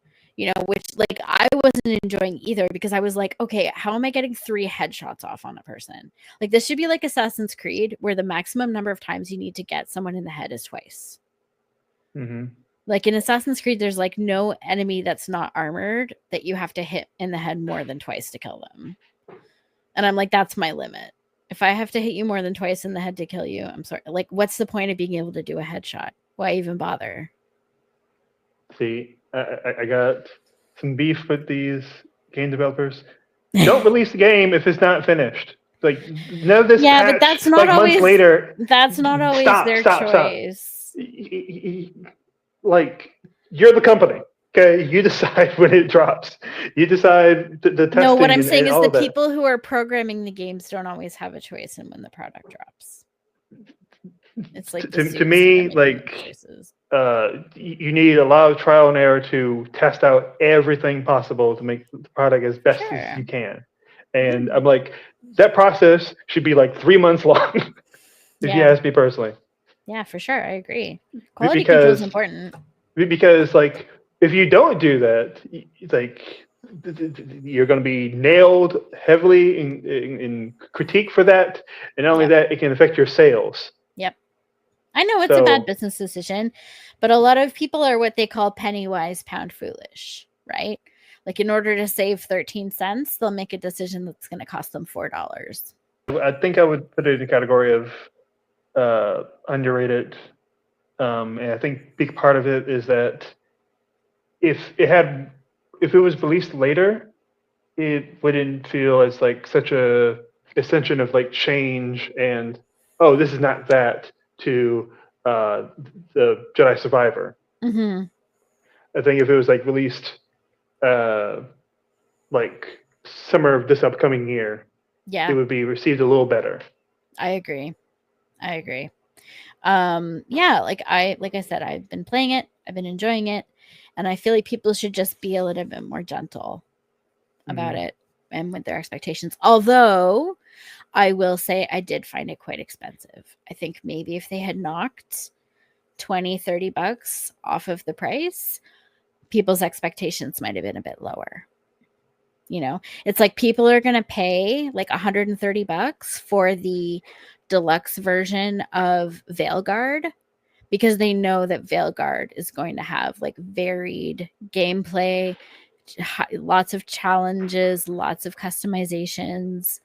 Which like I wasn't enjoying either, because I was like, okay, how am I getting 3 headshots off on a person? Like, this should be like Assassin's Creed, where the maximum number of times you need to get someone in the head is twice. Like in Assassin's Creed, there's like no enemy that's not armored that you have to hit in the head more than twice to kill them. And I'm like, that's my limit. If I have to hit you more than twice in the head to kill you, I'm sorry. Like, what's the point of being able to do a headshot? Why even bother? See, I got some beef with these game developers. Don't release the game if it's not finished. Like, none of this. Yeah, but that's not always. Months later, that's not always their choice. Like, you're the company. Okay, you decide when it drops. You decide the testing. No, what I'm saying is the people who are programming the games don't always have a choice in when the product drops. It's like to me, like you need a lot of trial and error to test out everything possible to make the product as best as Sure. you can. And I'm like, that process should be like 3 months long, if you Yeah. ask me personally. Yeah, for sure. I agree. Quality control is Because important. like if you don't do that, like you're going to be nailed heavily in critique for that, and not only Yep. that, it can affect your sales. Yep. I know it's a bad So business decision, but a lot of people are what they call penny wise, pound foolish, right? Like in order to save 13 cents, they'll make a decision that's going to cost them $4. I think I would put it in the category of underrated. And I think big part of it is that if if it was released later, it wouldn't feel as like such a ascension of like change and oh, this is not that to the Jedi Survivor. Mm-hmm. I think if it was like released uh, like summer of this upcoming year, Yeah, it would be received a little better. I agree. I agree. Yeah, like I said, I've been playing it, I've been enjoying it, and I feel like people should just be a little bit more gentle about Mm-hmm. it and with their expectations. Although I will say I did find it quite expensive. I think maybe if they had knocked 20-30 bucks off of the price, people's expectations might have been a bit lower. It's like people are going to pay like 130 bucks for the deluxe version of Veilguard because they know that Veilguard is going to have like varied gameplay, lots of challenges, lots of customizations.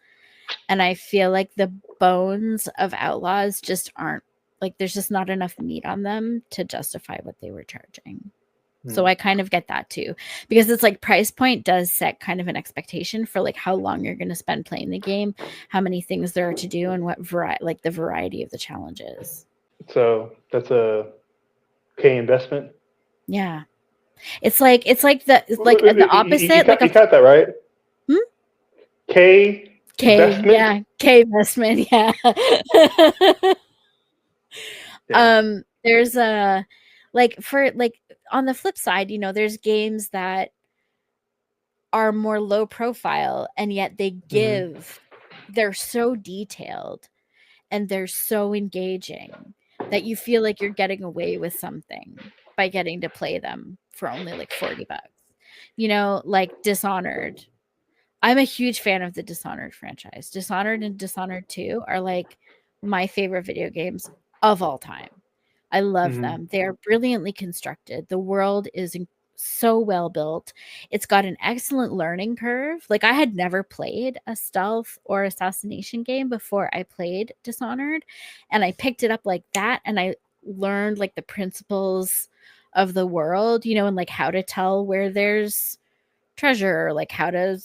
And I feel like the bones of Outlaws just aren't like there's just not enough meat on them to justify what they were charging. So I kind of get that too, because it's like price point does set kind of an expectation for like how long you're going to spend playing the game, how many things there are to do, and what like the variety of the challenges. So that's a K investment. Yeah, it's like the opposite, like a You caught that right? hmm? K K, investment. yeah, K investment, yeah. Yeah. There's a like for like on the flip side, there's games that are more low profile and yet Mm-hmm. they're so detailed and they're so engaging that you feel like you're getting away with something by getting to play them for only like 40 bucks. Like Dishonored. I'm a huge fan of the Dishonored franchise. Dishonored and Dishonored 2 are like my favorite video games of all time. I love Mm-hmm. them. They are brilliantly constructed. The world is so well built. It's got an excellent learning curve. Like I had never played a stealth or assassination game before I played Dishonored, and I picked it up like that and I learned like the principles of the world, and like how to tell where there's treasure, like how to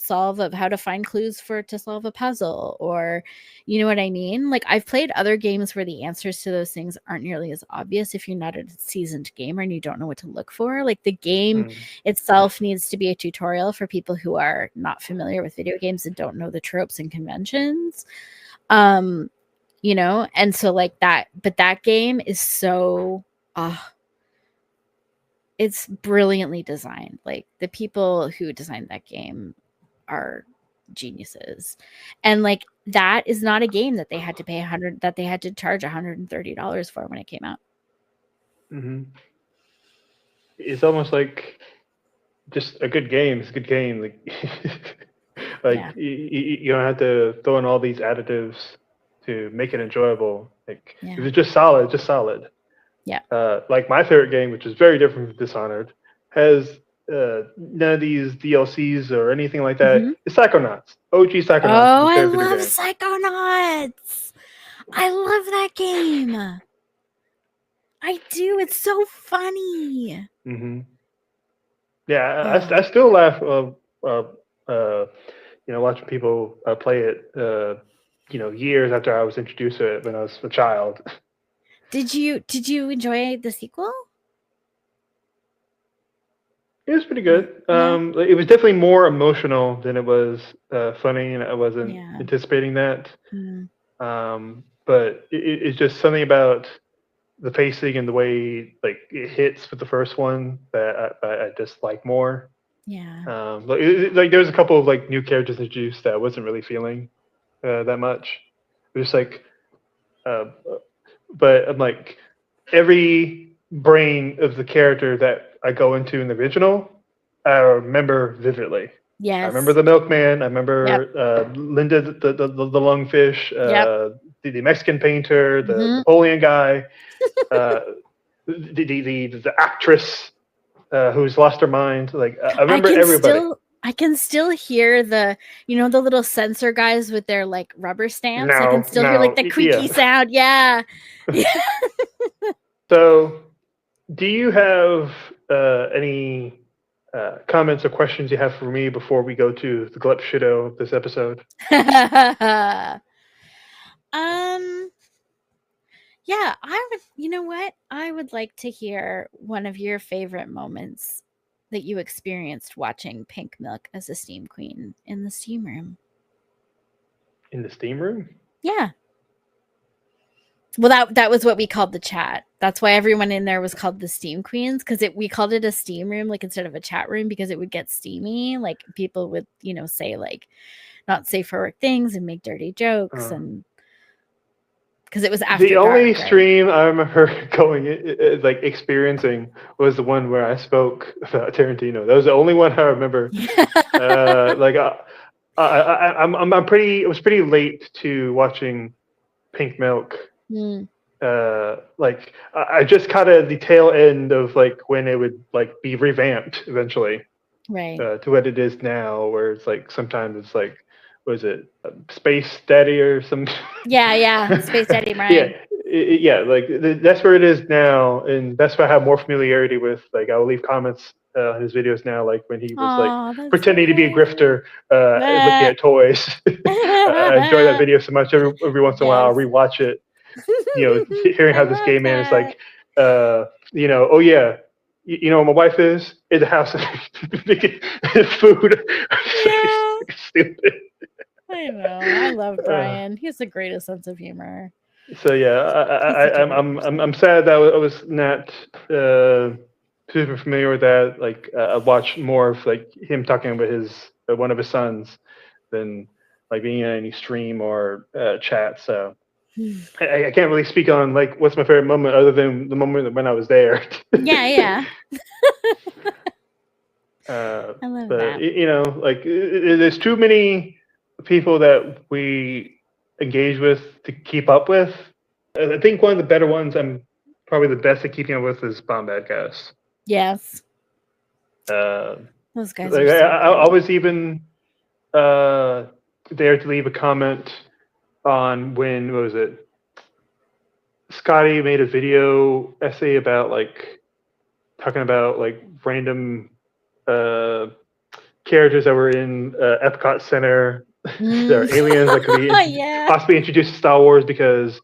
find clues to solve a puzzle, or you know what I mean? Like I've played other games where the answers to those things aren't nearly as obvious if you're not a seasoned gamer and you don't know what to look for. Like the game itself needs to be a tutorial for people who are not familiar with video games and don't know the tropes and conventions. And so like that, but that game is so it's brilliantly designed. Like the people who designed that game are geniuses. And like that is not a game that they had to charge $130 for when it came out. Mm-hmm. It's almost like just a good game. It's a good game. Like Yeah. you don't have to throw in all these additives to make it enjoyable. Like Yeah. if it's just solid, just solid. Yeah. Like my favorite game, which is very different from Dishonored, has none of these DLCs or anything like that. Mm-hmm. It's Psychonauts. OG Psychonauts. Oh, I love Psychonauts. I love that game. I do. It's so funny. Mm-hmm. Yeah, I still laugh. Watching people play it. Years after I was introduced to it when I was a child. Did you enjoy the sequel? It was pretty good. It was definitely more emotional than it was funny, and I wasn't anticipating that. Mm. But it's just something about the pacing and the way like it hits with the first one that I just like more. Yeah. Like there's a couple of like new characters introduced that I wasn't really feeling that much. It was just like, uh, but I'm like every brain of the character that I go into in the original, I remember vividly. I remember Yes. the milkman. I Yep. remember Linda, the lungfish, Yep. the Mexican painter, the Hmm. Napoleon guy, uh, the actress who's lost her mind. Like I remember everybody. I can still hear the, the little sensor guys with their like rubber stamps. I can still hear like the creaky Yeah. sound. Yeah. Yeah. So, do you have any comments or questions you have for me before we go to the glup shido of this episode? Yeah, you know what? I would like to hear one of your favorite moments that you experienced watching Pink Milk as a steam queen in the steam room. In the steam room? Yeah. Well, that was what we called the chat. That's why everyone in there was called the Steam Queens, because we called it a steam room, like instead of a chat room, because it would get steamy. Like people would, say like not safe for work things and make dirty jokes, and because it was after the dark. only Right? stream I remember going like experiencing was the one where I spoke about Tarantino. That was the only one I remember. Like I'm pretty. It was pretty late to watching Pink Milk. Mm. Like I just caught the tail end of like when it would like be revamped eventually, Right. To what it is now, where it's like sometimes it's like, was it Space Daddy or some? Yeah, Space Daddy Brian. Yeah, like that's where it is now, and that's why I have more familiarity with. Like I will leave comments on his videos now, like when he was like pretending to be a grifter, looking at toys. I enjoy that video so much. Every once in a while, I'll rewatch it. Hearing how this gay man is like, oh yeah, what my wife is in the house making food. Yeah. Stupid. I know. I love Brian. He has the greatest sense of humor. So yeah, I'm sad that I was not super familiar with that. Like I watched more of like him talking about his one of his sons than like being in any stream or chat. So I can't really speak on like what's my favorite moment other than the moment when I was there. Yeah. I love but that. like there's too many people that we engage with to keep up with. I think one of the better ones I'm probably the best at keeping up with is Bombadcast. Yes. Those guys are so I was even there to leave a comment on when, what was it? Scotty made a video essay about like talking about like random characters that were in Epcot Center. There are aliens that could be possibly introduced to Star Wars because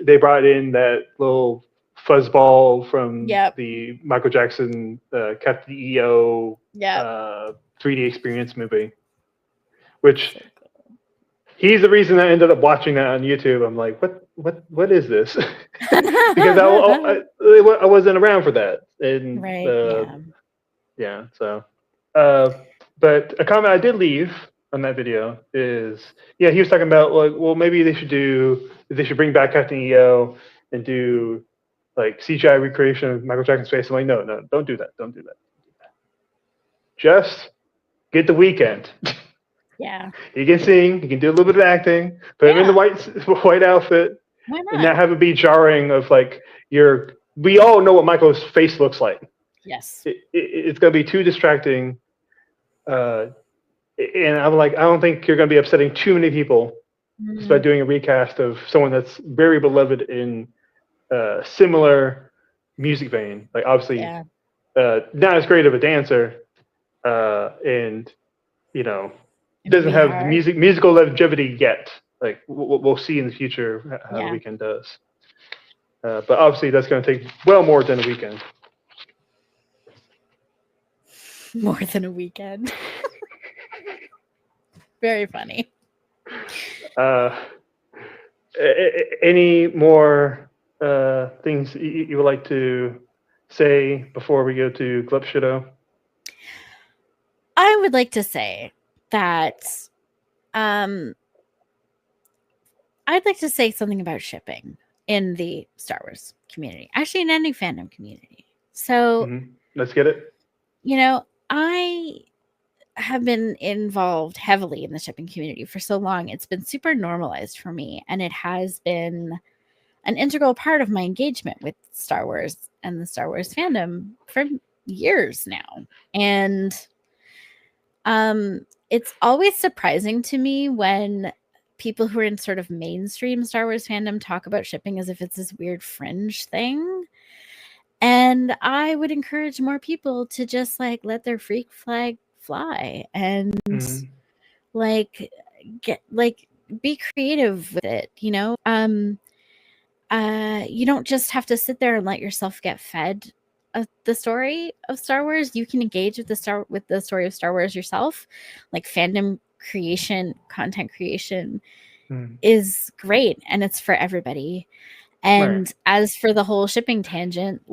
they brought in that little fuzzball from the Michael Jackson Captain EO 3D experience movie, which he's the reason I ended up watching that on YouTube. I'm like, what is this? Because I wasn't around for that. And yeah, so but a comment I did leave on that video is, yeah, he was talking about like, well, maybe they should bring back Captain EO and do like CGI recreation of Michael Jackson's face. I'm like, no, don't do that. Just get the Weeknd. Yeah. He can sing. He can do a little bit of acting. Put him in the white outfit. Why not? And not have it be jarring of like we all know what Michael's face looks like. Yes. It's going to be too distracting. And I'm like, I don't think you're going to be upsetting too many people just by doing a recast of someone that's very beloved in similar music vein. Like obviously not as great of a dancer, and doesn't have the musical longevity yet. Like we'll see in the future how the Weeknd does. But obviously that's going to take well more than a weekend. More than a weekend. Very funny. Any more things you would like to say before we go to Glupshido? I would like to say that I'd like to say something about shipping in the Star Wars community, actually in any fandom community. So, let's get it. I have been involved heavily in the shipping community for so long. It's been super normalized for me, and it has been an integral part of my engagement with Star Wars and the Star Wars fandom for years now. And it's always surprising to me when people who are in sort of mainstream Star Wars fandom talk about shipping as if it's this weird fringe thing. And I would encourage more people to just let their freak flag fly and be creative with it, you don't just have to sit there and let yourself get fed the story of Star Wars. You can engage with the story of Star Wars yourself. Like fandom creation, content creation is great, and it's for everybody. And as for the whole shipping tangent,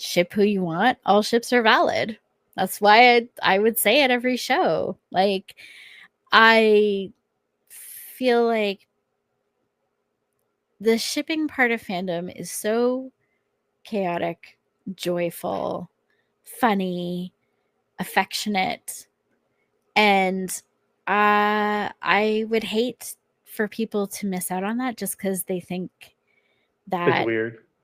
ship who you want. All ships are valid. That's why I would say at every show. I feel like the shipping part of fandom is so chaotic, joyful, funny, affectionate, and I would hate for people to miss out on that just because they think that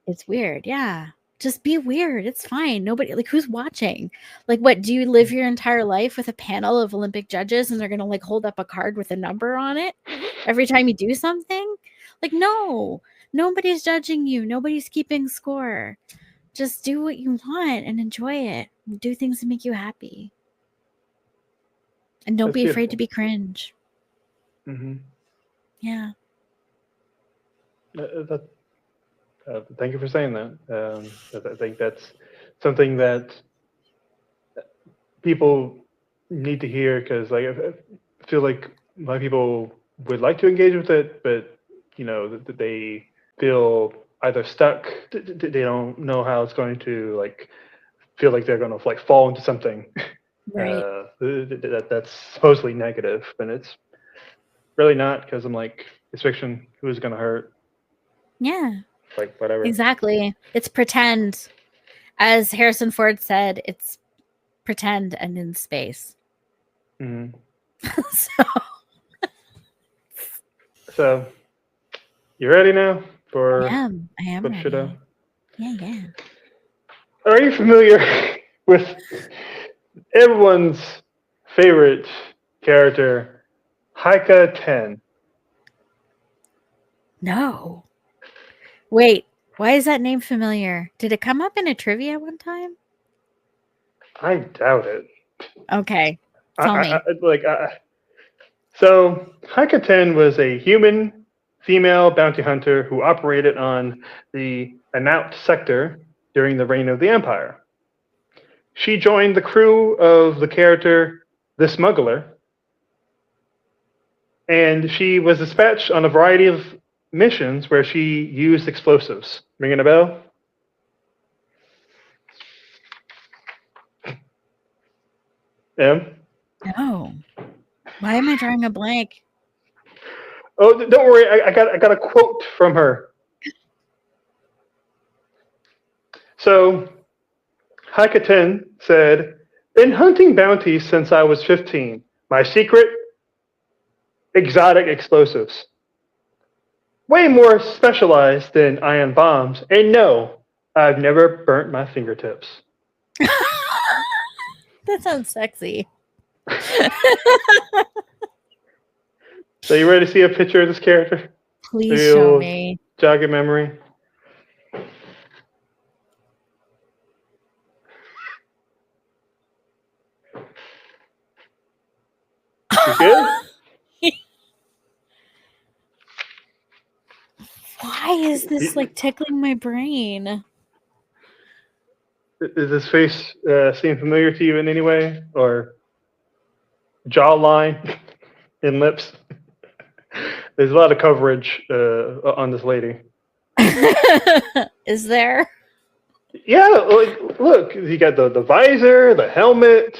it's weird. Yeah. Just be weird. It's fine. Nobody, who's watching? What, do you live your entire life with a panel of Olympic judges and they're going to hold up a card with a number on it every time you do something? No, nobody's judging you. Nobody's keeping score. Just do what you want and enjoy it. Do things that make you happy. And don't be afraid to be cringe. Yeah. Thank you for saying that. I think that's something that people need to hear because, I feel like a lot of people would like to engage with it, but they feel either stuck. They don't know how it's going to feel like they're going to fall into something that's supposedly negative, and it's really not, because I'm it's fiction. Who's going to hurt? Yeah. Whatever. Exactly. It's pretend. As Harrison Ford said, it's pretend and in space. So, you ready now for? I am ready. Yeah. Are you familiar with everyone's favorite character, Haika 10? No. Wait, why is that name familiar? Did it come up in a trivia one time? I doubt it. Okay, tell me. So Haika 10 was a human female bounty hunter who operated on the Anaut sector during the reign of the Empire. She joined the crew of the character the Smuggler, and she was dispatched on a variety of missions where she used explosives. Ringing a bell? Em? No. Why am I drawing a blank? Oh, don't worry. I got a quote from her. So, Haikaten said, "Been hunting bounties since I was 15. My secret? Exotic explosives. Way more specialized than ion bombs. And no, I've never burnt my fingertips." That sounds sexy. So you ready to see a picture of this character? Please show me. Jog your memory. You good? Why is this tickling my brain? Does this face seem familiar to you in any way? Or jawline and lips? There's a lot of coverage on this lady. Is there? Yeah, like look, you got the visor, the helmet.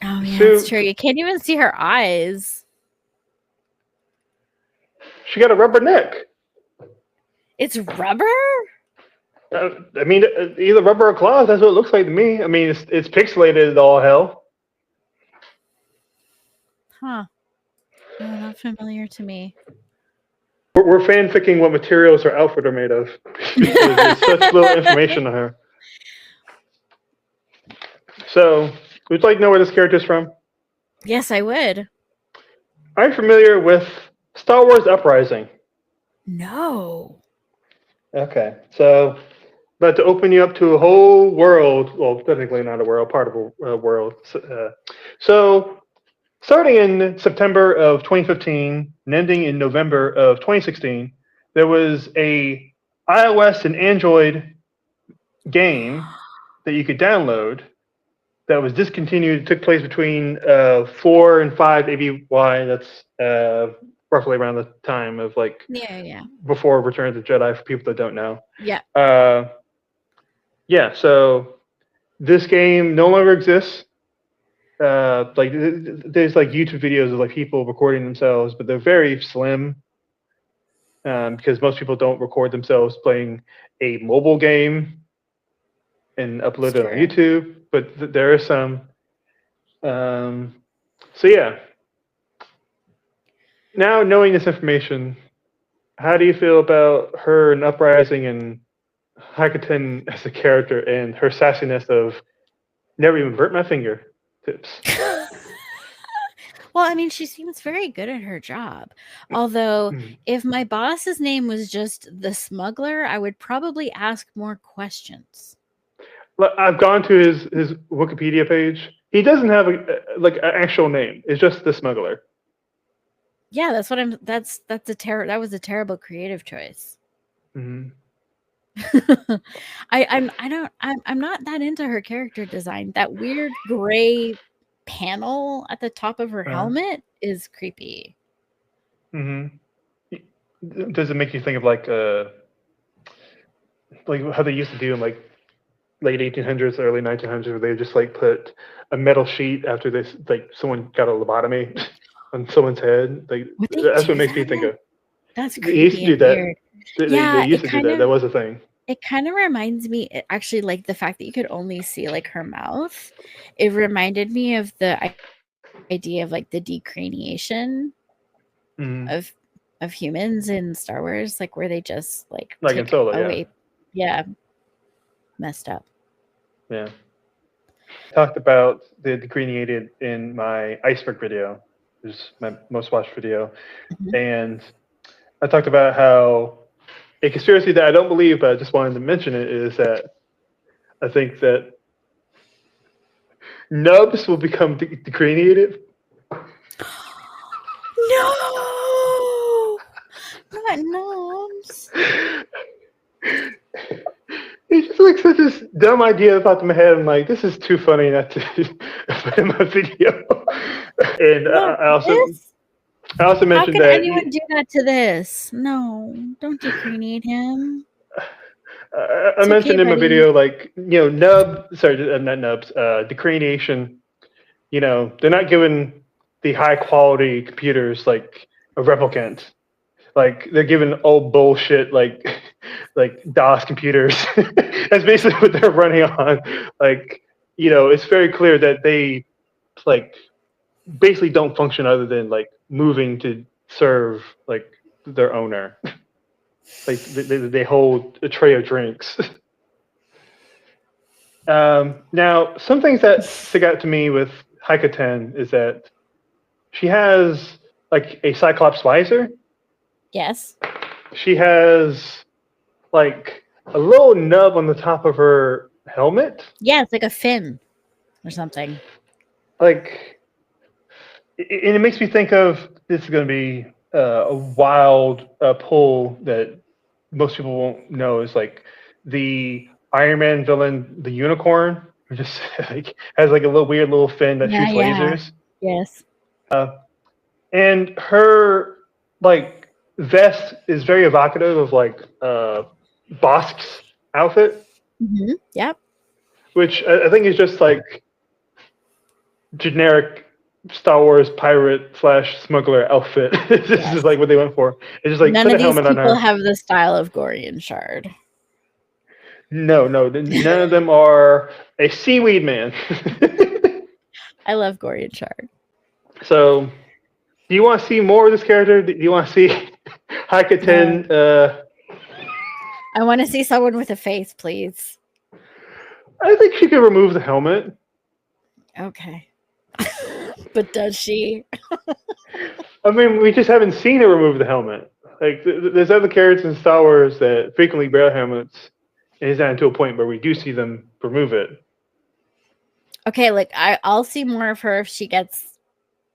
Oh yeah, suit. that's true. You can't even see her eyes. She got a rubber neck. It's rubber? I mean, either rubber or cloth. That's what it looks like to me. I mean, it's pixelated as all hell. Huh. No, not familiar to me. We're fanficking what materials her outfit are made of because there's such little information on her. So, would you like to know where this character is from? Yes, I would. Are you familiar with Star Wars Uprising? No. Okay, so about to open you up to a whole world. Well, technically not a world, part of a world. So, starting in September of 2015 and ending in November of 2016, there was a iOS and Android game that you could download that was discontinued. It took place between 4 and 5 ABY. That's roughly around the time of Yeah. before Return of the Jedi for people that don't know. Yeah. Yeah, so this game no longer exists. There's like YouTube videos of like people recording themselves, but they're very slim because most people don't record themselves playing a mobile game and upload it on YouTube. But there are some. So yeah. Now knowing this information, how do you feel about her in Uprising and Hakaten as a character and her sassiness of never even burnt my finger tips? Well, I mean, she seems very good at her job. Although, if my boss's name was just the smuggler, I would probably ask more questions. I've gone to his Wikipedia page. He doesn't have an actual name. It's just the smuggler. Yeah, that's what I'm. That was a terrible creative choice. Mm-hmm. I'm not that into her character design. That weird gray panel at the top of her helmet is creepy. Mm-hmm. Does it make you think of like how they used to do in like late 1800s, early 1900s, where they just like put a metal sheet after this, like someone got a lobotomy on someone's head? Like that's what it makes me think of. That's creepy. They used to do that. Weird. They used to do that. That was a thing. It kind of reminds me, actually, like the fact that you could only see like her mouth. It reminded me of the idea of like the decraniation of humans in Star Wars, like where they just like in Solo, away. Yeah, messed up. Yeah. Talked about the decraniated in my iceberg video, which is my most watched video, and I talked about how a conspiracy that I don't believe, but I just wanted to mention it, is that I think that nubs will become decraniated. No, not nubs. It's just like such a dumb idea popped in my head. I'm like, this is too funny not to put in my video. And I also mentioned that. How could anyone do that to this? No, don't decraniate him. I mentioned in my video, like, not nubs, decraniation. They're not giving the high quality computers like a replicant. Like they're giving old bullshit like DOS computers. That's basically what they're running on. Like, it's very clear that they like basically don't function other than like moving to serve like their owner. Like they hold a tray of drinks. Now, some things that stick out to me with Hikaten is that she has like a Cyclops visor. Yes. She has like a little nub on the top of her helmet. Yeah, it's like a fin or something. Like, and it makes me think of, this is going to be a wild pull that most people won't know, is like the Iron Man villain, the Unicorn, who just like has like a little weird little fin that shoots lasers. Yes. And her like vest is very evocative of like Bosk's outfit, Yep. which I think is just like generic Star Wars pirate / smuggler outfit. This Yes. is like what they went for. It's just like None put of a these helmet on people her. have the style of Gorian Shard. No, none of them are a seaweed man. I love Gorian Shard. So, do you want to see more of this character? Do you want to see Hikaten? I want to see someone with a face, please. I think she could remove the helmet. Okay. But does she? I mean, we just haven't seen her remove the helmet. Like, there's other characters in Star Wars that frequently wear helmets, and it's not to a point where we do see them remove it. Okay, like I'll see more of her if she gets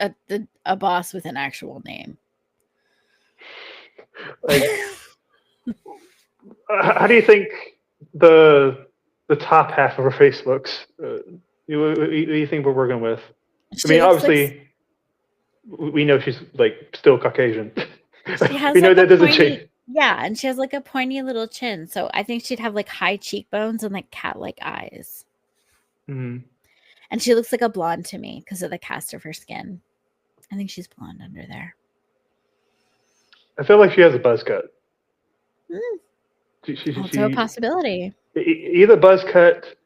a boss with an actual name. Like, how do you think the top half of her face looks? What do you think we're working with? I mean, obviously, we know she's like still Caucasian. She has we know like that doesn't change. Yeah, and she has like a pointy little chin, so I think she'd have like high cheekbones and like cat-like eyes. Mm-hmm. And she looks like a blonde to me because of the cast of her skin. I think she's blonde under there. I feel like she has a buzz cut. Also a possibility. Either buzz cut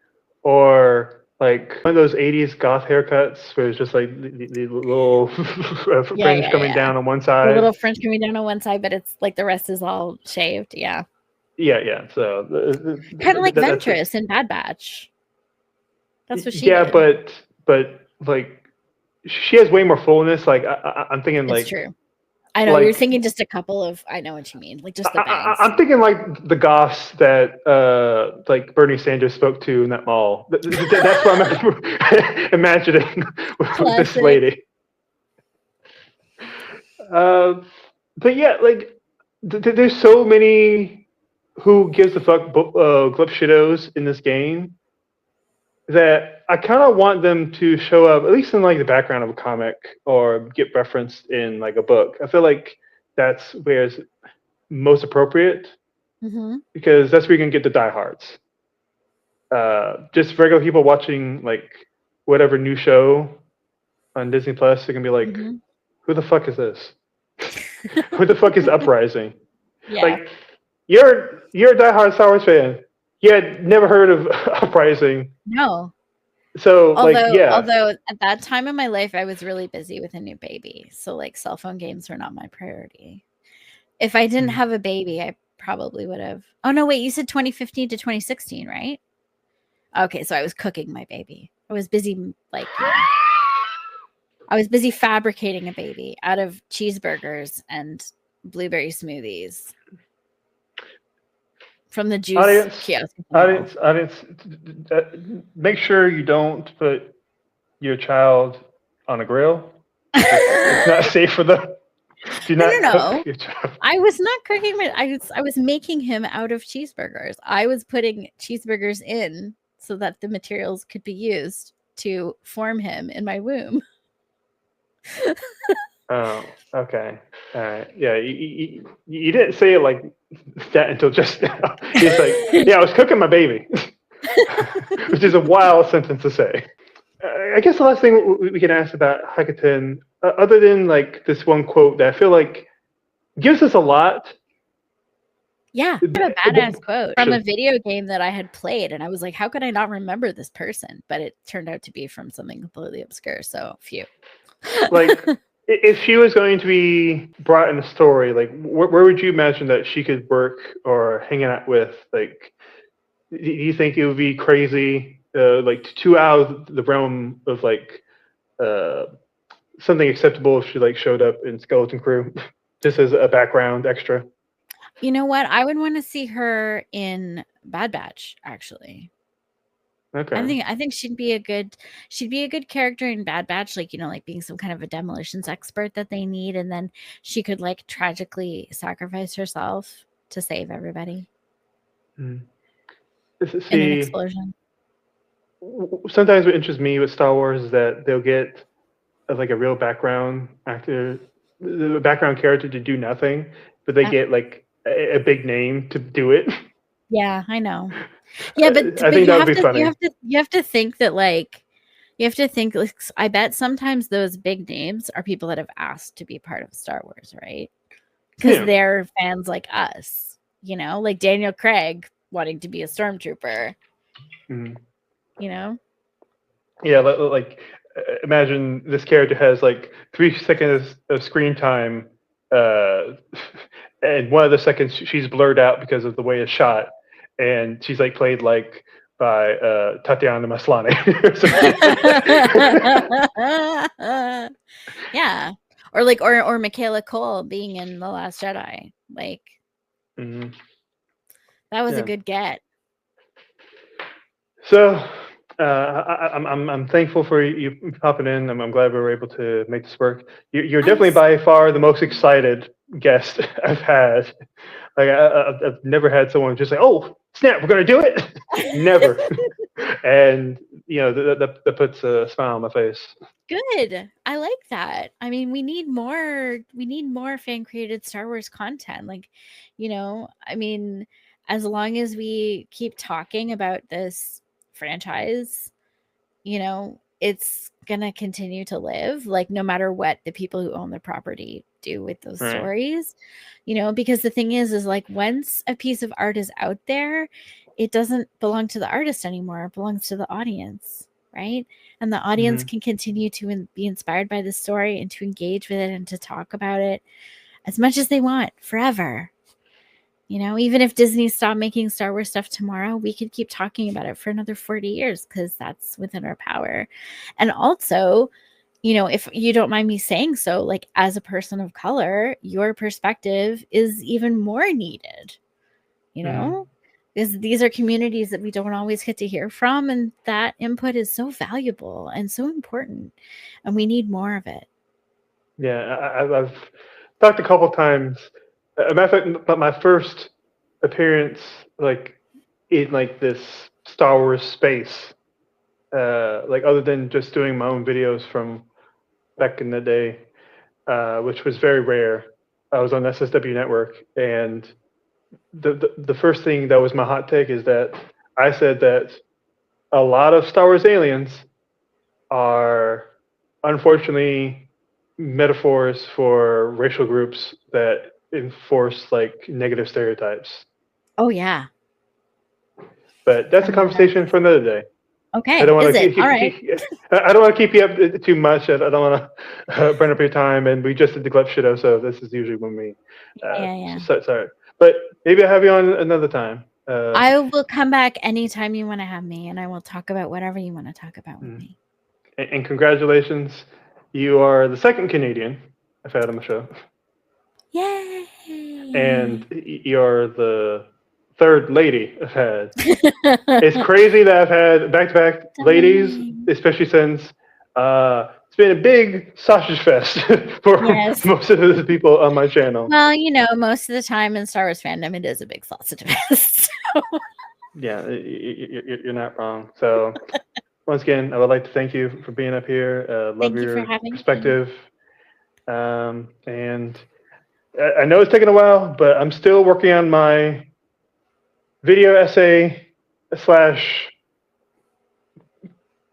or like one of those 80s goth haircuts where it's just like the little fringe coming down on one side. The little fringe coming down on one side, but it's like the rest is all shaved. Yeah. Yeah. So kind of like Ventress in Bad Batch. That's what she did. Yeah, but like she has way more fullness. Like I'm thinking like. It's true. I know, like, you're thinking just a couple of. I know what you mean, like just the bangs. I'm thinking like the goths that like Bernie Sanders spoke to in that mall. That's what I'm imagining with this lady. But yeah, like there's so many who gives a fuck glip shittos in this game that I kind of want them to show up at least in like the background of a comic or get referenced in like a book. I feel like that's where it's most appropriate because that's where you can get the diehards. Just regular people watching like whatever new show on Disney Plus, they're gonna be like, "Who the fuck is this? Who the fuck is Uprising?" Yeah. Like you're a diehard Star Wars fan. You had never heard of Uprising. No. So although at that time in my life I was really busy with a new baby. So like cell phone games were not my priority. If I didn't have a baby, I probably would have. Oh no, wait, you said 2015 to 2016, right? Okay, so I was cooking my baby. I was busy like I was busy fabricating a baby out of cheeseburgers and blueberry smoothies. From the juice kiosk. Audience, make sure you don't put your child on a grill. It's not safe for them. Do not cook your child. I was not cooking I was making him out of cheeseburgers. I was putting cheeseburgers in so that the materials could be used to form him in my womb. Oh, okay. All right. Yeah, you didn't say it like that until just now. It's like, yeah, I was cooking my baby, which is a wild sentence to say. I guess the last thing we can ask about Hikaten, other than like this one quote that I feel like gives us a lot. Yeah, I have a badass quote from a video game that I had played, and I was like, how could I not remember this person? But it turned out to be from something completely obscure, so phew. Like, if she was going to be brought in a story, like, where would you imagine that she could work or hang out with? Like, do you think it would be crazy, like, 2 out of the realm of, like, something acceptable if she, like, showed up in Skeleton Crew just as a background extra? You know what? I would want to see her in Bad Batch, actually. Okay. I think she'd be a good character in Bad Batch, like, you know, like being some kind of a demolitions expert that they need, and then she could like tragically sacrifice herself to save everybody. In an explosion. Sometimes what interests me with Star Wars is that they'll get like a real background actor, the background character to do nothing, but they get like a big name to do it. Yeah, I know. Yeah, but I think that would be funny. You have to think that like I bet sometimes those big names are people that have asked to be part of Star Wars, right? Because they're fans like us, you know, like Daniel Craig wanting to be a stormtrooper. Mm-hmm. You know? Yeah, like imagine this character has like 3 seconds of screen time, and one of the seconds she's blurred out because of the way it's shot, and she's like played like by Tatiana Maslany. Yeah, or Michaela Cole being in The Last Jedi, like that was a good get. So I'm thankful for you popping in. I'm glad we were able to make this work. You're definitely by far the most excited guest I've had. Like I've never had someone just say, "Oh snap, we're gonna do it." Never. And you know that puts a smile on my face. Good. I like that. I mean, we need more fan created Star Wars content. Like, you know, I mean, as long as we keep talking about this franchise, you know, it's gonna continue to live, like no matter what the people who own the property do with those stories, you know, because the thing is like once a piece of art is out there, it doesn't belong to the artist anymore. It belongs to the audience, right? And the audience can continue to be inspired by the story and to engage with it and to talk about it as much as they want forever. You know, even if Disney stopped making Star Wars stuff tomorrow, we could keep talking about it for another 40 years because that's within our power. And also, you know, if you don't mind me saying so, like as a person of color, your perspective is even more needed, you know, because these are communities that we don't always get to hear from. And that input is so valuable and so important. And we need more of it. Yeah, I've talked a couple times. Matter of fact, but my first appearance, like in like this Star Wars space, like other than just doing my own videos from back in the day, which was very rare. I was on SSW Network, and the first thing that was my hot take is that I said that a lot of Star Wars aliens are unfortunately metaphors for racial groups that enforce like negative stereotypes. Oh yeah. But that's a conversation for another day. Okay. I don't want to keep, all right. I don't want to keep you up too much. I don't want to burn up your time. And we just did the Gleb Shido, so this is usually when we. Sorry, but maybe I'll have you on another time. I will come back anytime you want to have me, and I will talk about whatever you want to talk about with me. And congratulations, you are the second Canadian I've had on the show. Yay! And you're the third lady I've had. It's crazy that I've had back-to-back ladies, especially since it's been a big sausage fest for most of the people on my channel. Well, you know, most of the time in Star Wars fandom, it is a big sausage fest. So. Yeah, you're not wrong. So once again, I would like to thank you for being up here. Love your perspective. And I know it's taken a while, but I'm still working on my video essay /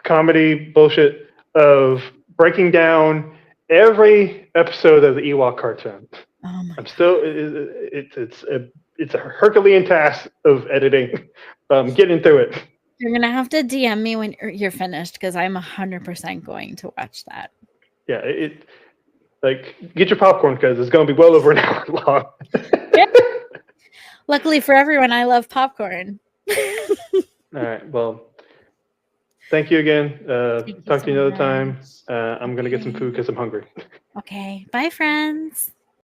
comedy bullshit of breaking down every episode of the Ewok cartoon. Oh my! I'm still it's a Herculean task of editing. Getting through it. You're gonna have to DM me when you're finished because I'm 100% going to watch that. Yeah, like get your popcorn because it's going to be well over an hour long. Yeah. Luckily for everyone, I love popcorn. All right. Well, thank you again. Talk to you another time. I'm going to get some food because I'm hungry. Okay. Bye, friends.